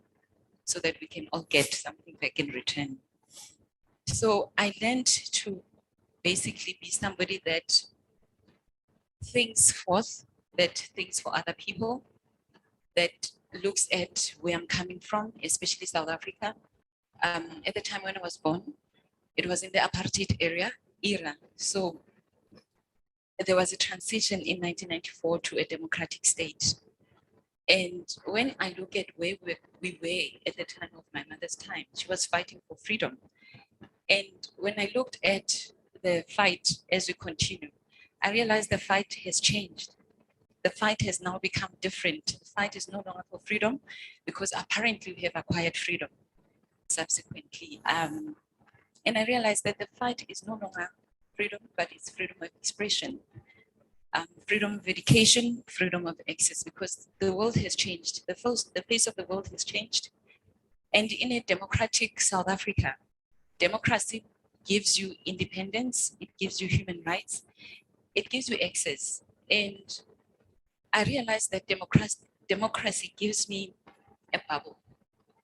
so that we can all get something back in return. So I learned to basically be somebody that thinks forth, that thinks for other people, that looks at where I'm coming from, especially South Africa. At the time when I was born, it was in the apartheid era. So there was a transition in 1994 to a democratic state. And when I look at where we were at the time of my mother's time, she was fighting for freedom. And when I looked at the fight as we continue, I realized the fight has changed. The fight has now become different. The fight is no longer for freedom because apparently we have acquired freedom subsequently. And I realized that the fight is no longer freedom, but it's freedom of expression, freedom of education, freedom of access, because the world has changed. The face of the world has changed. And in a democratic South Africa, democracy gives you independence, it gives you human rights, it gives you access. And I realized that democracy gives me a bubble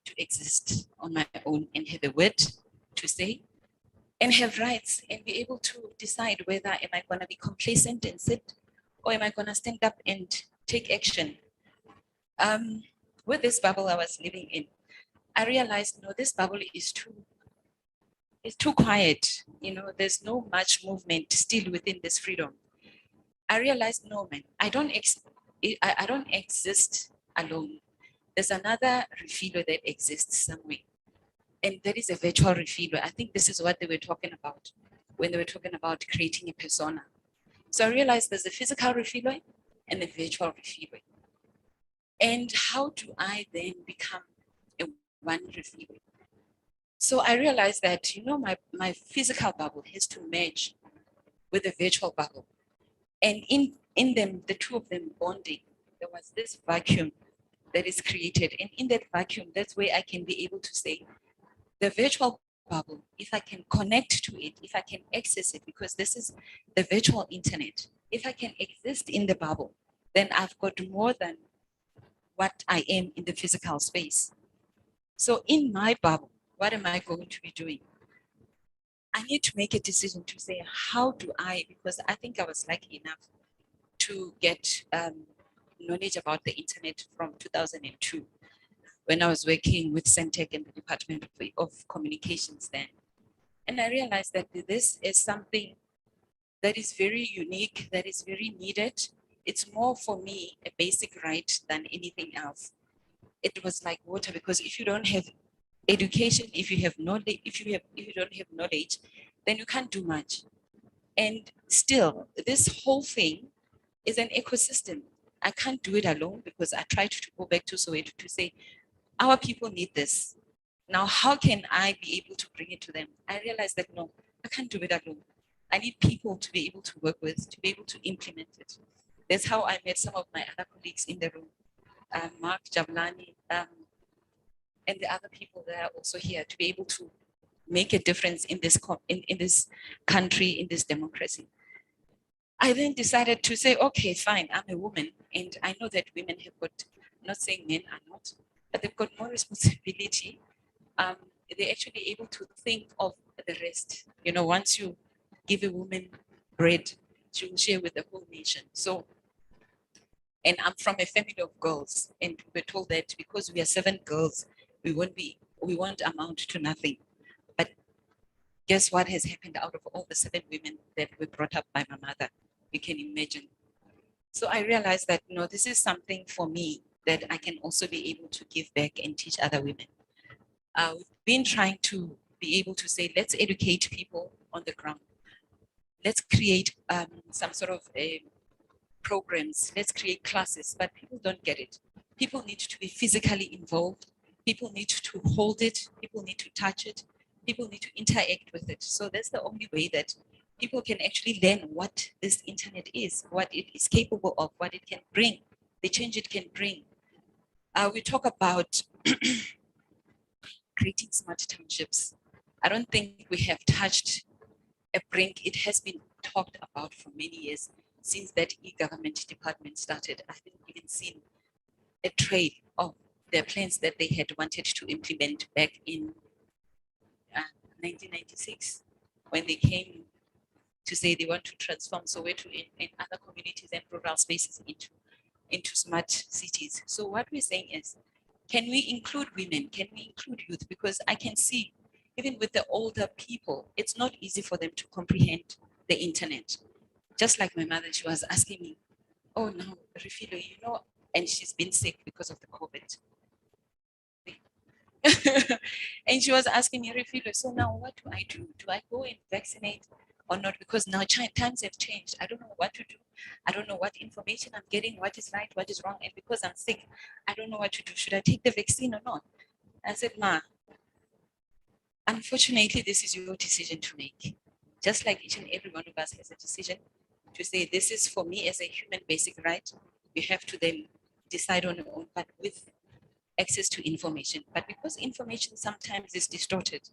to exist on my own and have a word to say and have rights and be able to decide whether am I going to be complacent and sit or am I going to stand up and take action. With this bubble I was living in, I realized, no, this bubble is too quiet. There's no much movement still within this freedom. I realized, no, man, I don't exist alone. There's another Refilo that exists somewhere. And that is a virtual Refilo. I think this is what they were talking about when they were talking about creating a persona. So I realized there's a physical refilwe and a virtual refilwe. And how do I then become a one refilwe? So I realized that, you know, my physical bubble has to merge with the virtual bubble. And in them, the two of them bonding, there was this vacuum that is created. And in that vacuum, that's where I can be able to say, the virtual bubble, if I can connect to it, if I can access it, because this is the virtual internet, if I can exist in the bubble, then I've got more than what I am in the physical space. So in my bubble, what am I going to be doing? I need to make a decision to say, how do I, because I think I was lucky enough to get knowledge about the internet from 2002, when I was working with Centec and the Department of Communications then. And I realized that this is something that is very unique, that is very needed. It's more for me a basic right than anything else. It was like water, because if you don't have education, if you have knowledge, if you don't have knowledge, then you can't do much. And still, this whole thing is an ecosystem. I can't do it alone, because I tried to go back to Soweto to say, our people need this. Now, how can I be able to bring it to them? I realized that no, I can't do it alone. I need people to be able to work with, to be able to implement it. That's how I met some of my other colleagues in the room, Mark, Jablani, and the other people that are also here, to be able to make a difference in this in this country, in this democracy. I then decided to say, okay, fine, I'm a woman, and I know that women have got, I'm not saying men are not, but they've got more responsibility. They're actually able to think of the rest. You know, once you give a woman bread, she will share with the whole nation. So, and I'm from a family of girls, and we were told that because we are 7 girls, we won't amount to nothing. But guess what has happened out of all the 7 women that were brought up by my mother? You can imagine. So I realized that, no, this is something for me that I can also be able to give back and teach other women. We've been trying to be able to say, let's educate people on the ground. Let's create some sort of programs. Let's create classes, but people don't get it. People need to be physically involved. People need to hold it. People need to touch it. People need to interact with it. So that's the only way that people can actually learn what this internet is, what it is capable of, what it can bring, the change it can bring. We talk about creating smart townships. I don't think we have touched a brink. It has been talked about for many years since that e-government department started. I haven't even seen a trail of their plans that they had wanted to implement back in 1996, when they came to say they want to transform Soweto and other communities and rural spaces into smart cities. So what we're saying is, can we include women? Can we include youth? Because I can see, even with the older people, it's not easy for them to comprehend the internet. Just like my mother, she was asking me, oh no, Refilo, you know, and she's been sick because of the COVID. And she was asking me, Refilo, so now what do I do? Do I go and vaccinate or not? Because now times have changed. I don't know what to do. I don't know what information I'm getting, what is right, what is wrong. And because I'm sick, I don't know what to do. Should I take the vaccine or not? I said, Ma, unfortunately, this is your decision to make. Just like each and every one of us has a decision to say, this is for me as a human basic right. You have to then decide on your own, but with access to information. But because information sometimes is distorted,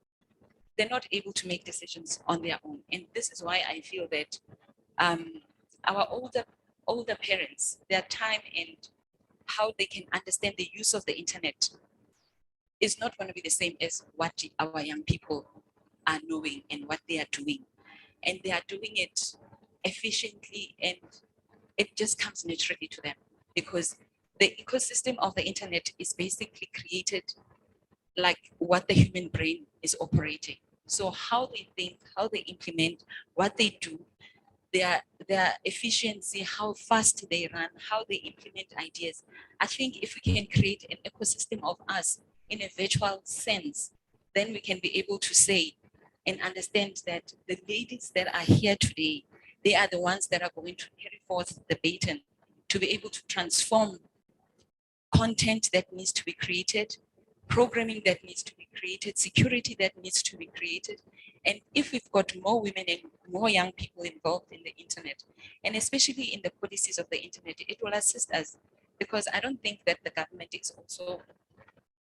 they're not able to make decisions on their own. And this is why I feel that our older parents, their time and how they can understand the use of the internet is not going to be the same as what our young people are knowing and what they are doing. And they are doing it efficiently, and it just comes naturally to them, because the ecosystem of the internet is basically created like what the human brain is operating. So how they think, how they implement, what they do, their efficiency, how fast they run, how they implement ideas. I think if we can create an ecosystem of us in a virtual sense, then we can be able to say and understand that the ladies that are here today, they are the ones that are going to carry forth the baton to be able to transform content that needs to be created, programming that needs to be created, security that needs to be created. And if we've got more women and more young people involved in the internet, and especially in the policies of the internet, it will assist us, because I don't think that the government is also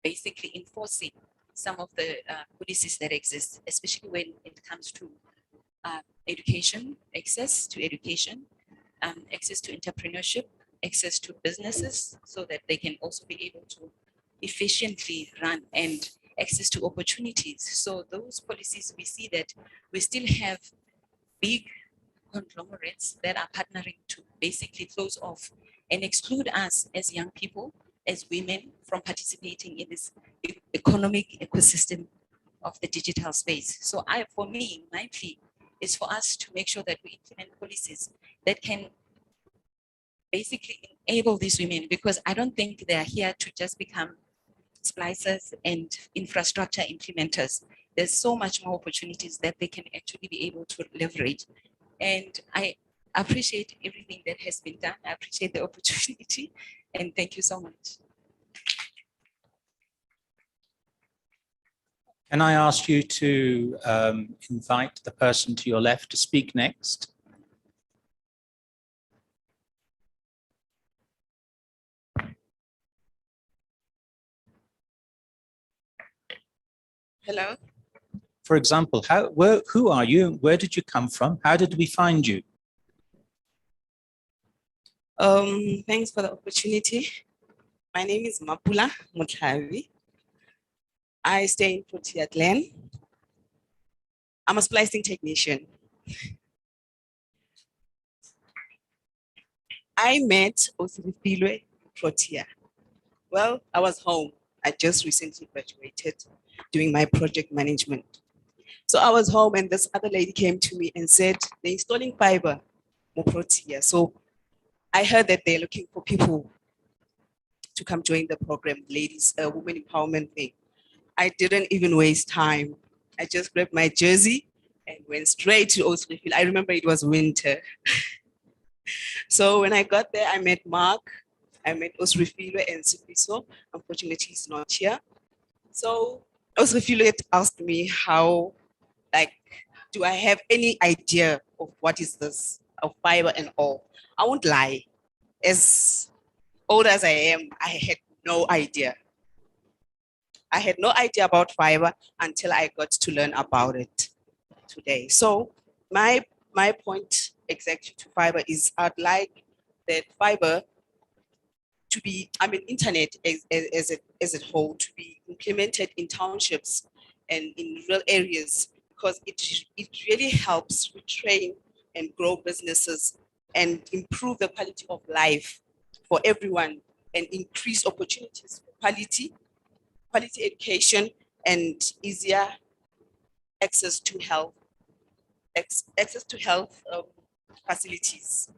basically enforcing some of the policies that exist, especially when it comes to education, access to education, access to entrepreneurship, access to businesses, so that they can also be able to efficiently run, and access to opportunities. So those policies, we see that we still have big conglomerates that are partnering to basically close off and exclude us as young people, as women, from participating in this economic ecosystem of the digital space. So for me, my plea is for us to make sure that we implement policies that can basically enable these women, because I don't think they are here to just become splicers and infrastructure implementers. There's so much more opportunities that they can actually be able to leverage. And I appreciate everything that has been done. I appreciate the opportunity, and thank you so much. Can I ask you to invite the person to your left to speak next? Hello. For example, who are you? Where did you come from? How did we find you? Thanks for the opportunity. My name is Mapula Mutlavi. I stay in Protea Glen. I'm a splicing technician. I met Osirifilwe Protea. Well, I was home. I just recently graduated doing my project management. So I was home and this other lady came to me and said, they're installing fiber for Protea. So I heard that they're looking for people to come join the program, ladies, women empowerment thing. I didn't even waste time. I just grabbed my jersey and went straight to Osirifilwe. I remember it was winter. So when I got there, I met Mark, I met Osirifilwe and Sipiso. Unfortunately, he's not here. So Osirifilwe asked me how, do I have any idea of what is this, of fiber and all? I won't lie. As old as I am, I had no idea. I had no idea about fiber until I got to learn about it today. So my point exactly to fiber is I'd like that fiber to be, internet as a whole, to be implemented in townships and in rural areas, because it really helps retrain and grow businesses and improve the quality of life for everyone and increase opportunities for quality education and easier access to health, facilities.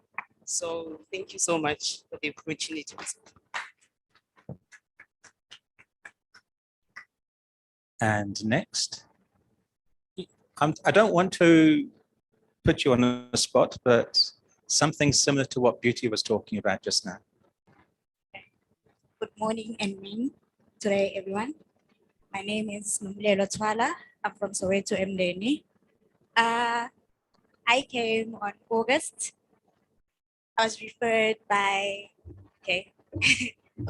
So thank you so much for the opportunity. And next. I don't want to put you on the spot, but something similar to what Beauty was talking about just now. Good morning and evening today, everyone. My name is Nomulelo Twala. I'm from Soweto, Mdeni. I came on August. I was referred by a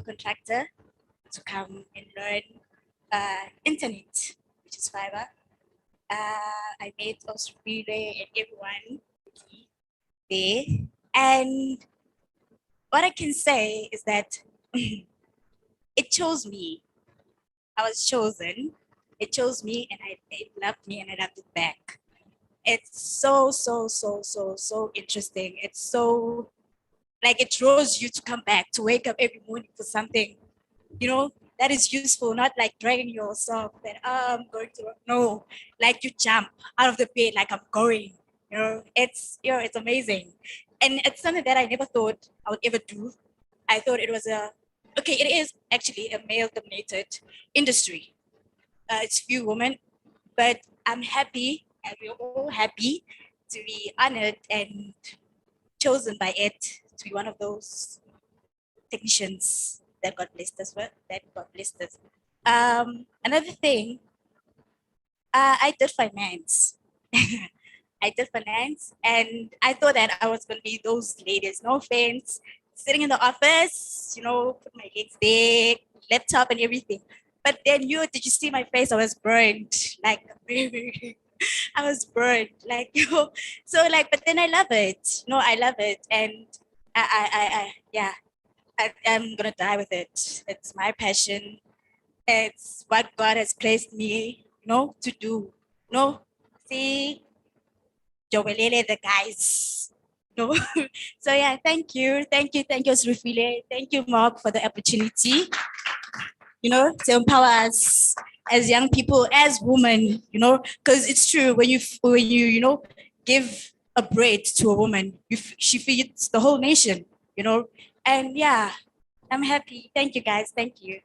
contractor to come and learn internet, which is fiber. I met Osirifilwe and everyone there. And what I can say is that it chose me. I was chosen. It chose me and it loved me and I loved it back. It's so interesting. It's so, it draws you to come back, to wake up every morning for something, that is useful, not like dragging yourself that I'm going to work. No, you jump out of the bed like I'm going. It's amazing. And it's something that I never thought I would ever do. I thought it was it is actually a male-dominated industry. It's few women, but I'm happy, and we're all happy to be honored and chosen by it to be one of those technicians that got blessed as well. Another thing, I did finance. I did finance, and I thought that I was going to be those ladies, no offense, sitting in the office, put my legs there, laptop and everything. But then did you see my face? I was burned, like I was burned, like So but then I love it. No, I love it, and yeah, I'm gonna die with it. It's my passion. It's what God has placed me, to do. See, Jovelele, the guys. No. So yeah, thank you, Srufile. Thank you, Mark, for the opportunity, to empower us as young people, as women, because it's true when you give a bread to a woman, she feeds the whole nation, and yeah, I'm happy. Thank you, guys. Thank you.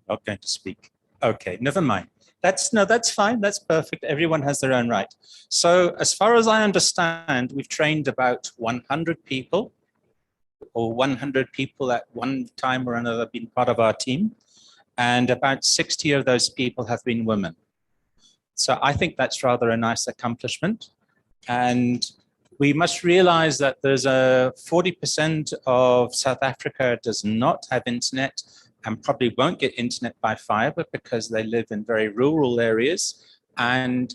Not going to speak. Okay, never mind. That's fine. That's perfect. Everyone has their own right. So as far as I understand, we've trained about 100 people, or 100 people at one time or another been part of our team. And about 60 of those people have been women. So I think that's rather a nice accomplishment. And we must realize that there's a 40% of South Africa does not have internet and probably won't get internet by fiber because they live in very rural areas. And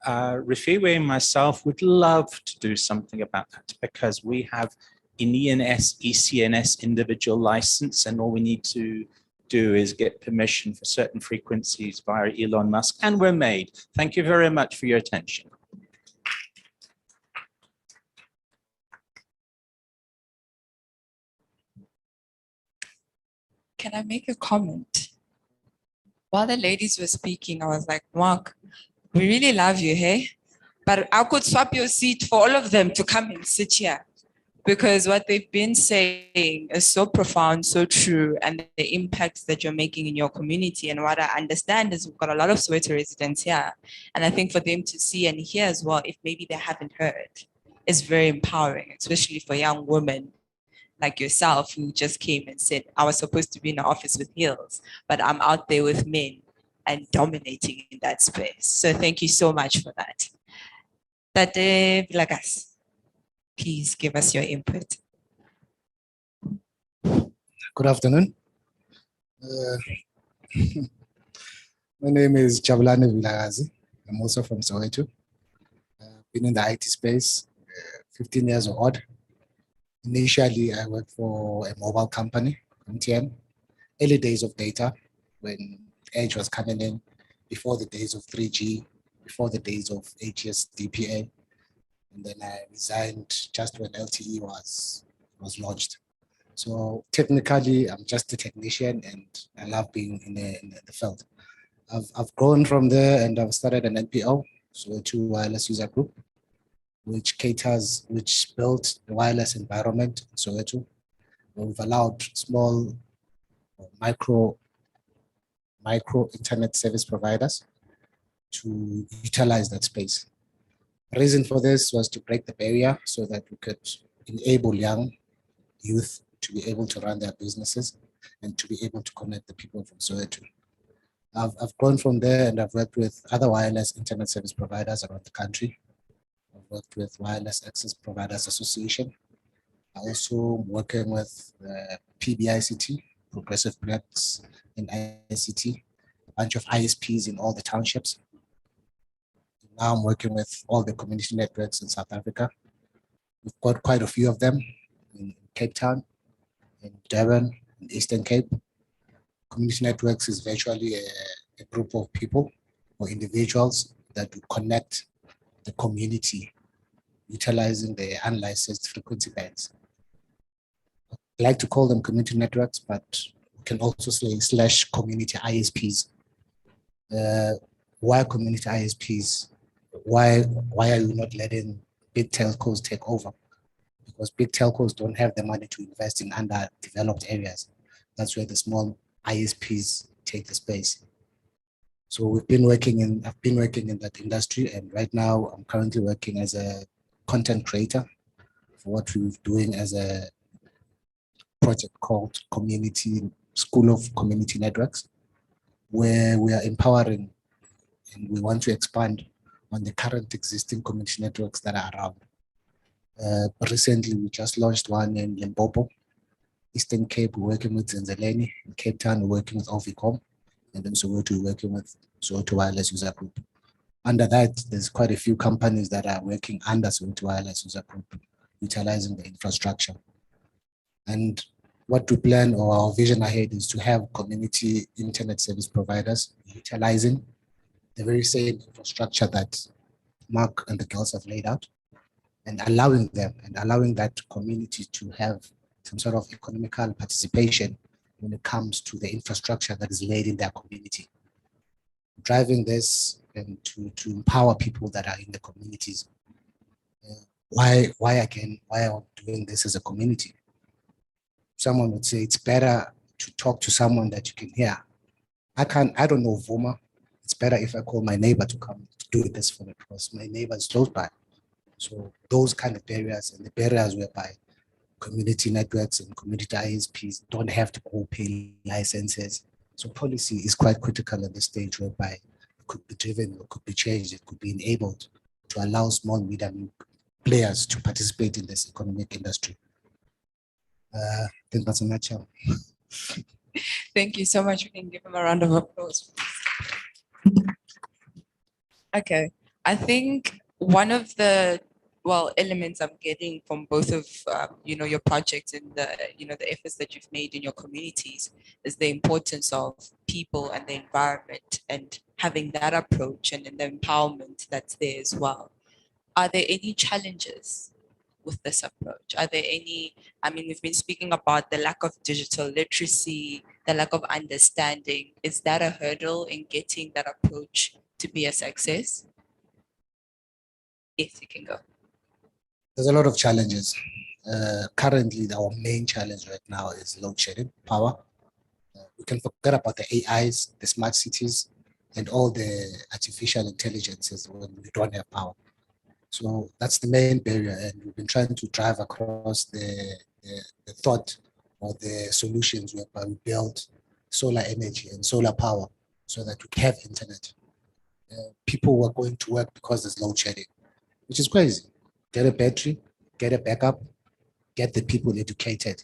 Refiwe and myself would love to do something about that because we have an ECNS individual license, and all we need to do is get permission for certain frequencies via Elon Musk, and we're made. Thank you very much for your attention. Can I make a comment? While the ladies were speaking, I was like, Mark, we really love you, hey? But I could swap your seat for all of them to come and sit here, because what they've been saying is so profound, so true, and the impacts that you're making in your community. And what I understand is we've got a lot of Soweto residents here. And I think for them to see and hear as well, if maybe they haven't heard, is very empowering, especially for young women like yourself who just came and said, I was supposed to be in the office with heels, but I'm out there with men and dominating in that space. So thank you so much for that. Tate Blagas, please give us your input. Good afternoon. My name is Jabulani Vilagazi. I'm also from Soweto. Been in the IT space 15 years or odd. Initially, I worked for a mobile company, MTN. Early days of data, when Edge was coming in, before the days of 3G, before the days of AGS DPA. And then I resigned just when LTE was launched. So technically, I'm just a technician, and I love being in the field. I've grown from there, and I've started an NPO, Soweto Wireless User Group, which built the wireless environment in Soweto. We've allowed small micro internet service providers to utilize that space. The reason for this was to break the barrier so that we could enable young youth to be able to run their businesses and to be able to connect the people from Soweto. I've grown from there, and I've worked with other wireless internet service providers around the country. I've worked with Wireless Access Providers Association. I also am working with PBICT, Progressive Blacks in ICT, a bunch of ISPs in all the townships. Now I'm working with all the community networks in South Africa. We've got quite a few of them in Cape Town, in Durban, in Eastern Cape. Community networks is virtually a group of people or individuals that would connect the community utilizing the unlicensed frequency bands. I like to call them community networks, but we can also say / community ISPs. Why community ISPs? Why are you not letting big telcos take over? Because big telcos don't have the money to invest in underdeveloped areas. That's where the small ISPs take the space. So I've been working in that industry, and right now I'm currently working as a content creator for what we're doing as a project called School of Community Networks, where we are empowering and we want to expand on the current existing community networks that are around. Recently, we just launched one in Limpopo, Eastern Cape, we're working with Zenzeleni. In Cape Town, we're working with Ovicom, and then Soweto, we're working with Soweto Wireless User Group. Under that, there's quite a few companies that are working under Soweto Wireless User Group, utilizing the infrastructure. And what we plan, or our vision ahead, is to have community internet service providers utilizing the very same infrastructure that Mark and the girls have laid out, and allowing that community to have some sort of economical participation when it comes to the infrastructure that is laid in their community. Driving this and to empower people that are in the communities. Why are we doing this as a community? Someone would say it's better to talk to someone that you can hear. I don't know Vuma. It's better if I call my neighbor to come to do this for me because my neighbor is close by. So those kind of barriers, and the barriers whereby community networks and community ISPs don't have to go pay licenses. So policy is quite critical at this stage, whereby it could be driven, or could be changed, it could be enabled to allow small, medium players to participate in this economic industry. I think that's a nutshell. Thank you so much. We can give him a round of applause. Okay, I think one of the elements I'm getting from both of your projects and the efforts that you've made in your communities is the importance of people and the environment, and having that approach and the empowerment that's there as well. Are there any challenges with this approach? Are there any, we've been speaking about the lack of digital literacy, the lack of understanding. Is that a hurdle in getting that approach to be a success? Yes, you can go. There's a lot of challenges. Currently, our main challenge right now is load shedding, power. We can forget about the AIs, the smart cities, and all the artificial intelligences when we don't have power. So that's the main barrier, and we've been trying to drive across the thought or the solutions whereby we build solar energy and solar power so that we have internet. People were going to work because there's load shedding, which is crazy. Get a battery, get a backup, get the people educated.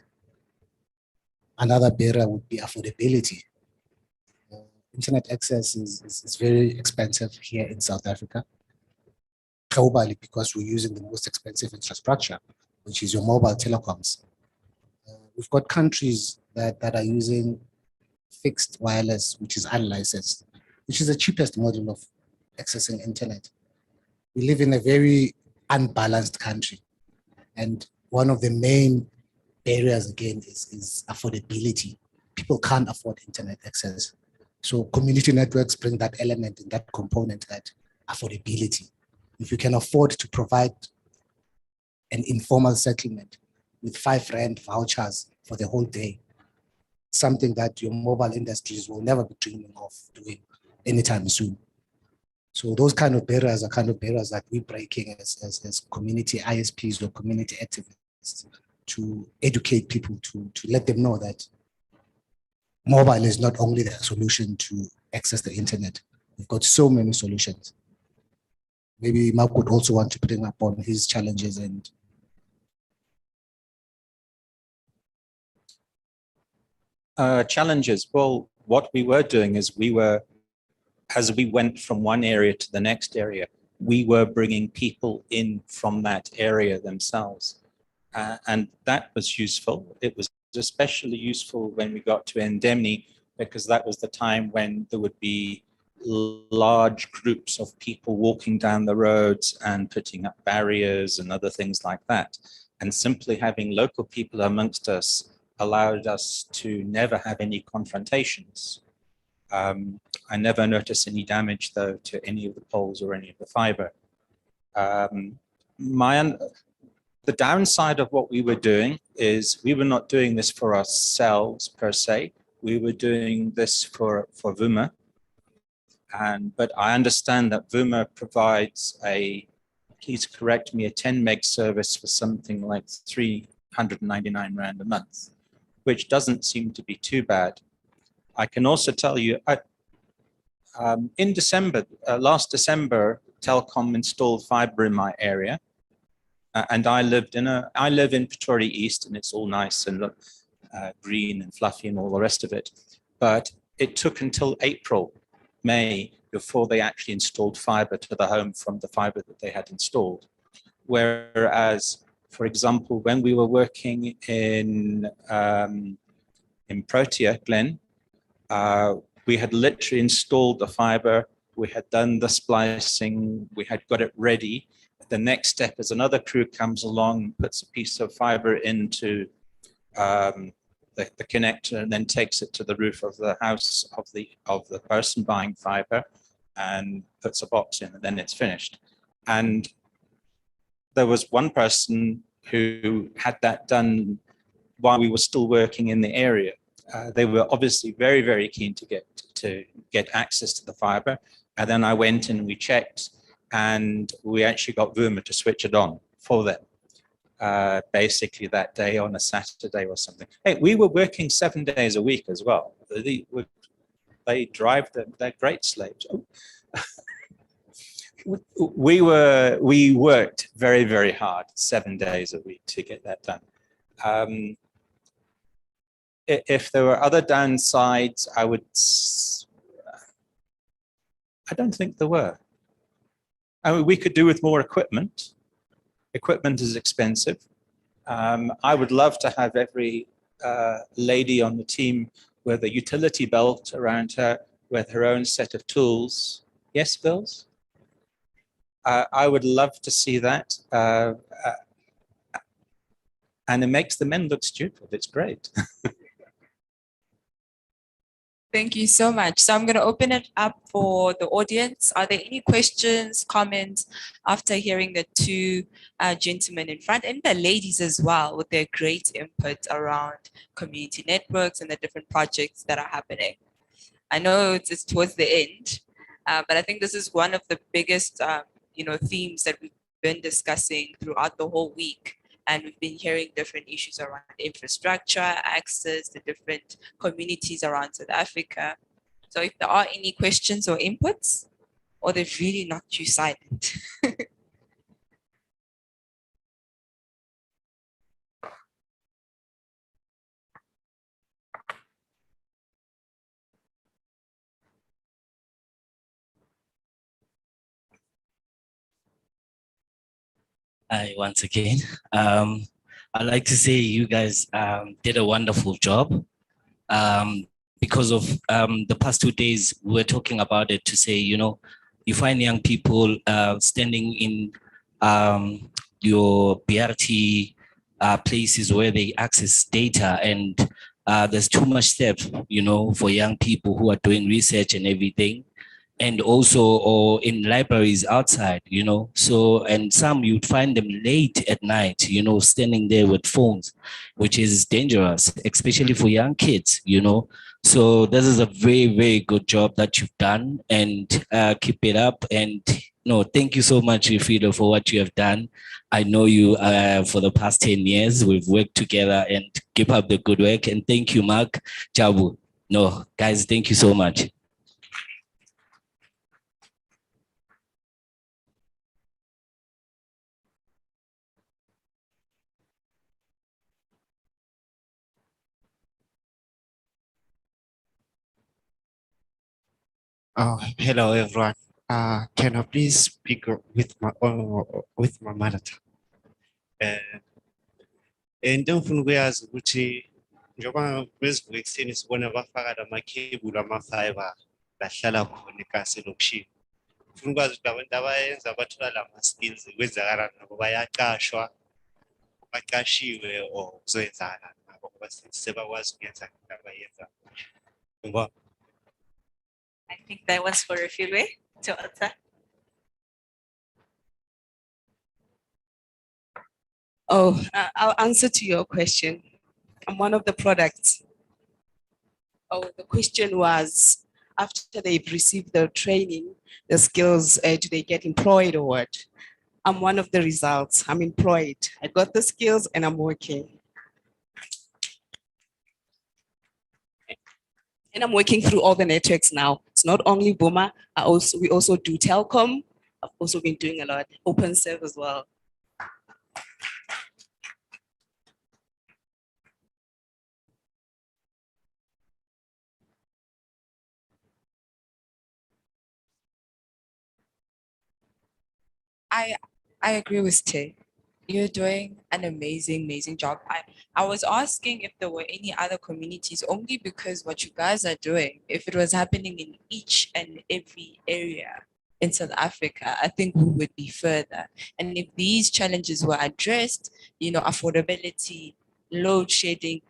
Another barrier would be affordability. Internet access is very expensive here in South Africa. Globally, because we're using the most expensive infrastructure, which is your mobile telecoms. We've got countries that are using fixed wireless, which is unlicensed, which is the cheapest model of accessing internet. We live in a very unbalanced country. And one of the main barriers, again, is affordability. People can't afford internet access. So community networks bring that element and that component, that affordability. If you can afford to provide an informal settlement with 5 rand vouchers for the whole day, something that your mobile industries will never be dreaming of doing anytime soon. So those kind of barriers are kind of barriers that we're breaking as community ISPs or community activists to educate people, to let them know that mobile is not only the solution to access the internet. We've got so many solutions. Maybe Mark would also want to bring up on his challenges and challenges. Well, what we were doing is as we went from one area to the next area, we were bringing people in from that area themselves. And that was useful. It was especially useful when we got to Endemni, because that was the time when there would be large groups of people walking down the roads and putting up barriers and other things like that. And simply having local people amongst us allowed us to never have any confrontations. I never noticed any damage, though, to any of the poles or any of the fiber. The downside of what we were doing is we were not doing this for ourselves per se. We were doing this for Vuma. But I understand that Vuma provides please correct me, a 10 meg service for something like 399 Rand a month, which doesn't seem to be too bad. I can also tell you, in December, last December, Telkom installed fiber in my area. And I live in Pretoria East, and it's all nice and green and fluffy and all the rest of it. But it took until April, May, before they actually installed fiber to the home from the fiber that they had installed. Whereas, for example, when we were working in Protea, Glen, we had literally installed the fiber, we had done the splicing, we had got it ready. The next step is another crew comes along, puts a piece of fiber into the connector, and then takes it to the roof of the house of the person buying fiber, and puts a box in, and then it's finished. And there was one person who had that done while we were still working in the area. They were obviously very, very keen to get access to the fiber. And then I went and we checked, and we actually got Vuma to switch it on for them. Basically that day on a Saturday or something. Hey, we were working 7 days a week as well. They drive them, they're great slaves. Oh. We worked very, very hard, 7 days a week to get that done. If there were other downsides, I don't think there were. I mean, we could do with more equipment. Equipment is expensive. I would love to have every lady on the team with a utility belt around her with her own set of tools. Yes, girls? I would love to see that. And it makes the men look stupid. It's great. Thank you so much. So I'm going to open it up for the audience. Are there any questions, comments after hearing the two gentlemen in front, and the ladies as well, with their great input around community networks and the different projects that are happening? I know it's towards the end, but I think this is one of the biggest themes that we've been discussing throughout the whole week. And we've been hearing different issues around infrastructure, access, the different communities around South Africa. So if there are any questions or inputs, or they've really knocked you silent. Hi, once again. I'd like to say you guys did a wonderful job. Because of the past 2 days, we were talking about it to say, you find young people standing in your BRT places where they access data, and there's too much steps, for young people who are doing research and everything. And also, or in libraries outside, so, and some you'd find them late at night, standing there with phones, which is dangerous, especially for young kids, So this is a very, very good job that you've done, and keep it up. And thank you so much, Rifilo, for what you have done. I know you for the past 10 years, we've worked together, and keep up the good work. And thank you, Mark, Jabu. No, guys, thank you so much. Hello everyone. Can I please speak with my mother tongue? Ndifuna ukuyazi ukuthi njengoba bezivuka ekuseni sibona bafaka lamakhebulu ama-fiber lahlala khona ekasi elokishini. Ngifuna ukwazi ukuthi abantu abayenza abathola lama-skills kwenzakalani nabo, bayaqashwa, baqashiwe, or kuzoyenzakalani nabo ngoba sebakwazi ukuyenza into abayenza. Ngibonga. I think that was for Refilwe to answer. Oh, I'll answer to your question. I'm one of the products. Oh, the question was, after they've received the training, the skills, do they get employed or what? I'm one of the results. I'm employed. I got the skills and I'm working. And I'm working through all the networks now. It's not only Boma, we also do telecom. I've also been doing a lot, OpenServe as well. I agree with Tay. You're doing an amazing job. I was asking if there were any other communities only because what you guys are doing, if it was happening in each and every area in South Africa, I think we would be further. And if these challenges were addressed, affordability, load shedding,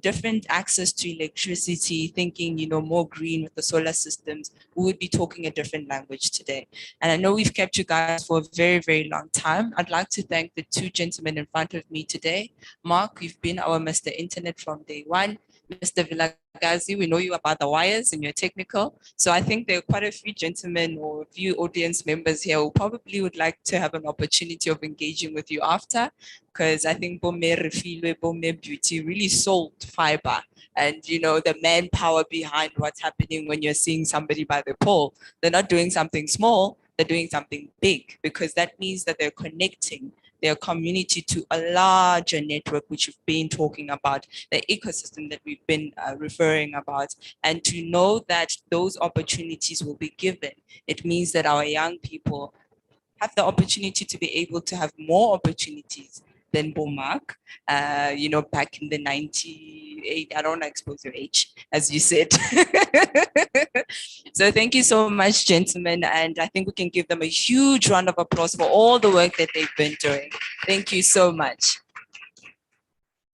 different access to electricity, thinking, more green with the solar systems, we would be talking a different language today. And I know we've kept you guys for a very long time. I'd like to thank the two gentlemen in front of me today. Mark, you've been our Mr. Internet from day one. Mr. Vilagazi, we know you about the wires and you're technical. So I think there are quite a few gentlemen or a few audience members here who probably would like to have an opportunity of engaging with you after, because I think Bome Refilwe, Bome Beauty really sold fiber and the manpower behind what's happening when you're seeing somebody by the pole. They're not doing something small, they're doing something big, because that means that they're connecting their community to a larger network, which we've been talking about, the ecosystem that we've been referring about. And to know that those opportunities will be given, it means that our young people have the opportunity to be able to have more opportunities than Bomark, back in the 98, I don't want to expose your age, as you said. So thank you so much, gentlemen. And I think we can give them a huge round of applause for all the work that they've been doing. Thank you so much.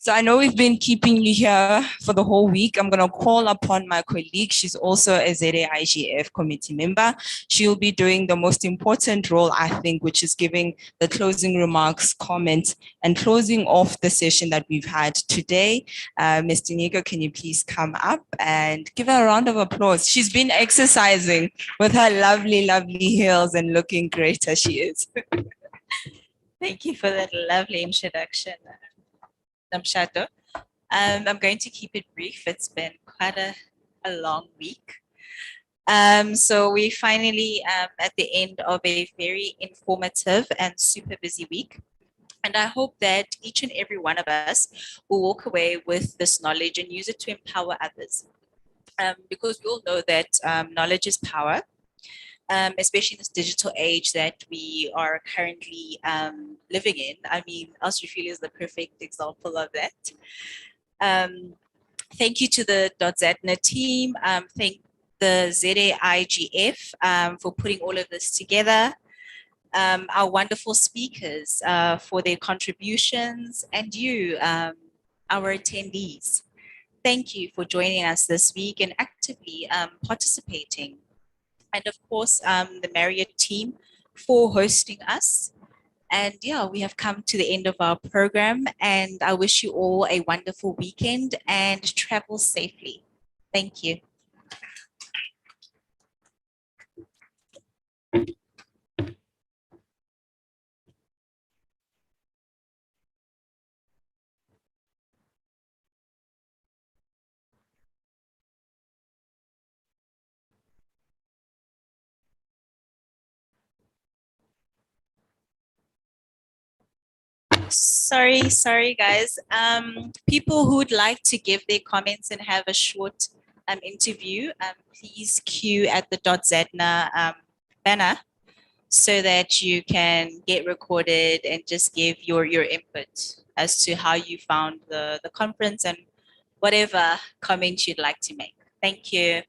So I know we've been keeping you here for the whole week. I'm going to call upon my colleague. She's also a ZAIGF committee member. She'll be doing the most important role, I think, which is giving the closing remarks, comments, and closing off the session that we've had today. Ms. Dinigo, can you please come up and give her a round of applause? She's been exercising with her lovely heels and looking great as she is. Thank you for that lovely introduction, Namshato. I'm going to keep it brief. It's been quite a long week. So we finally at the end of a very informative and super busy week. And I hope that each and every one of us will walk away with this knowledge and use it to empower others. Because we all know that knowledge is power. Especially in this digital age that we are currently living in. I mean, Australia is the perfect example of that. Thank you to the .ZATNA team. Thank the ZAIGF for putting all of this together. Our wonderful speakers for their contributions, and you, our attendees. Thank you for joining us this week and actively participating. And of course, the Marriott team for hosting us. And yeah, we have come to the end of our program, and I wish you all a wonderful weekend and travel safely. Thank you. Sorry, guys. People who would like to give their comments and have a short interview, please queue at the .ZATNA banner so that you can get recorded and just give your input as to how you found the conference and whatever comments you'd like to make. Thank you.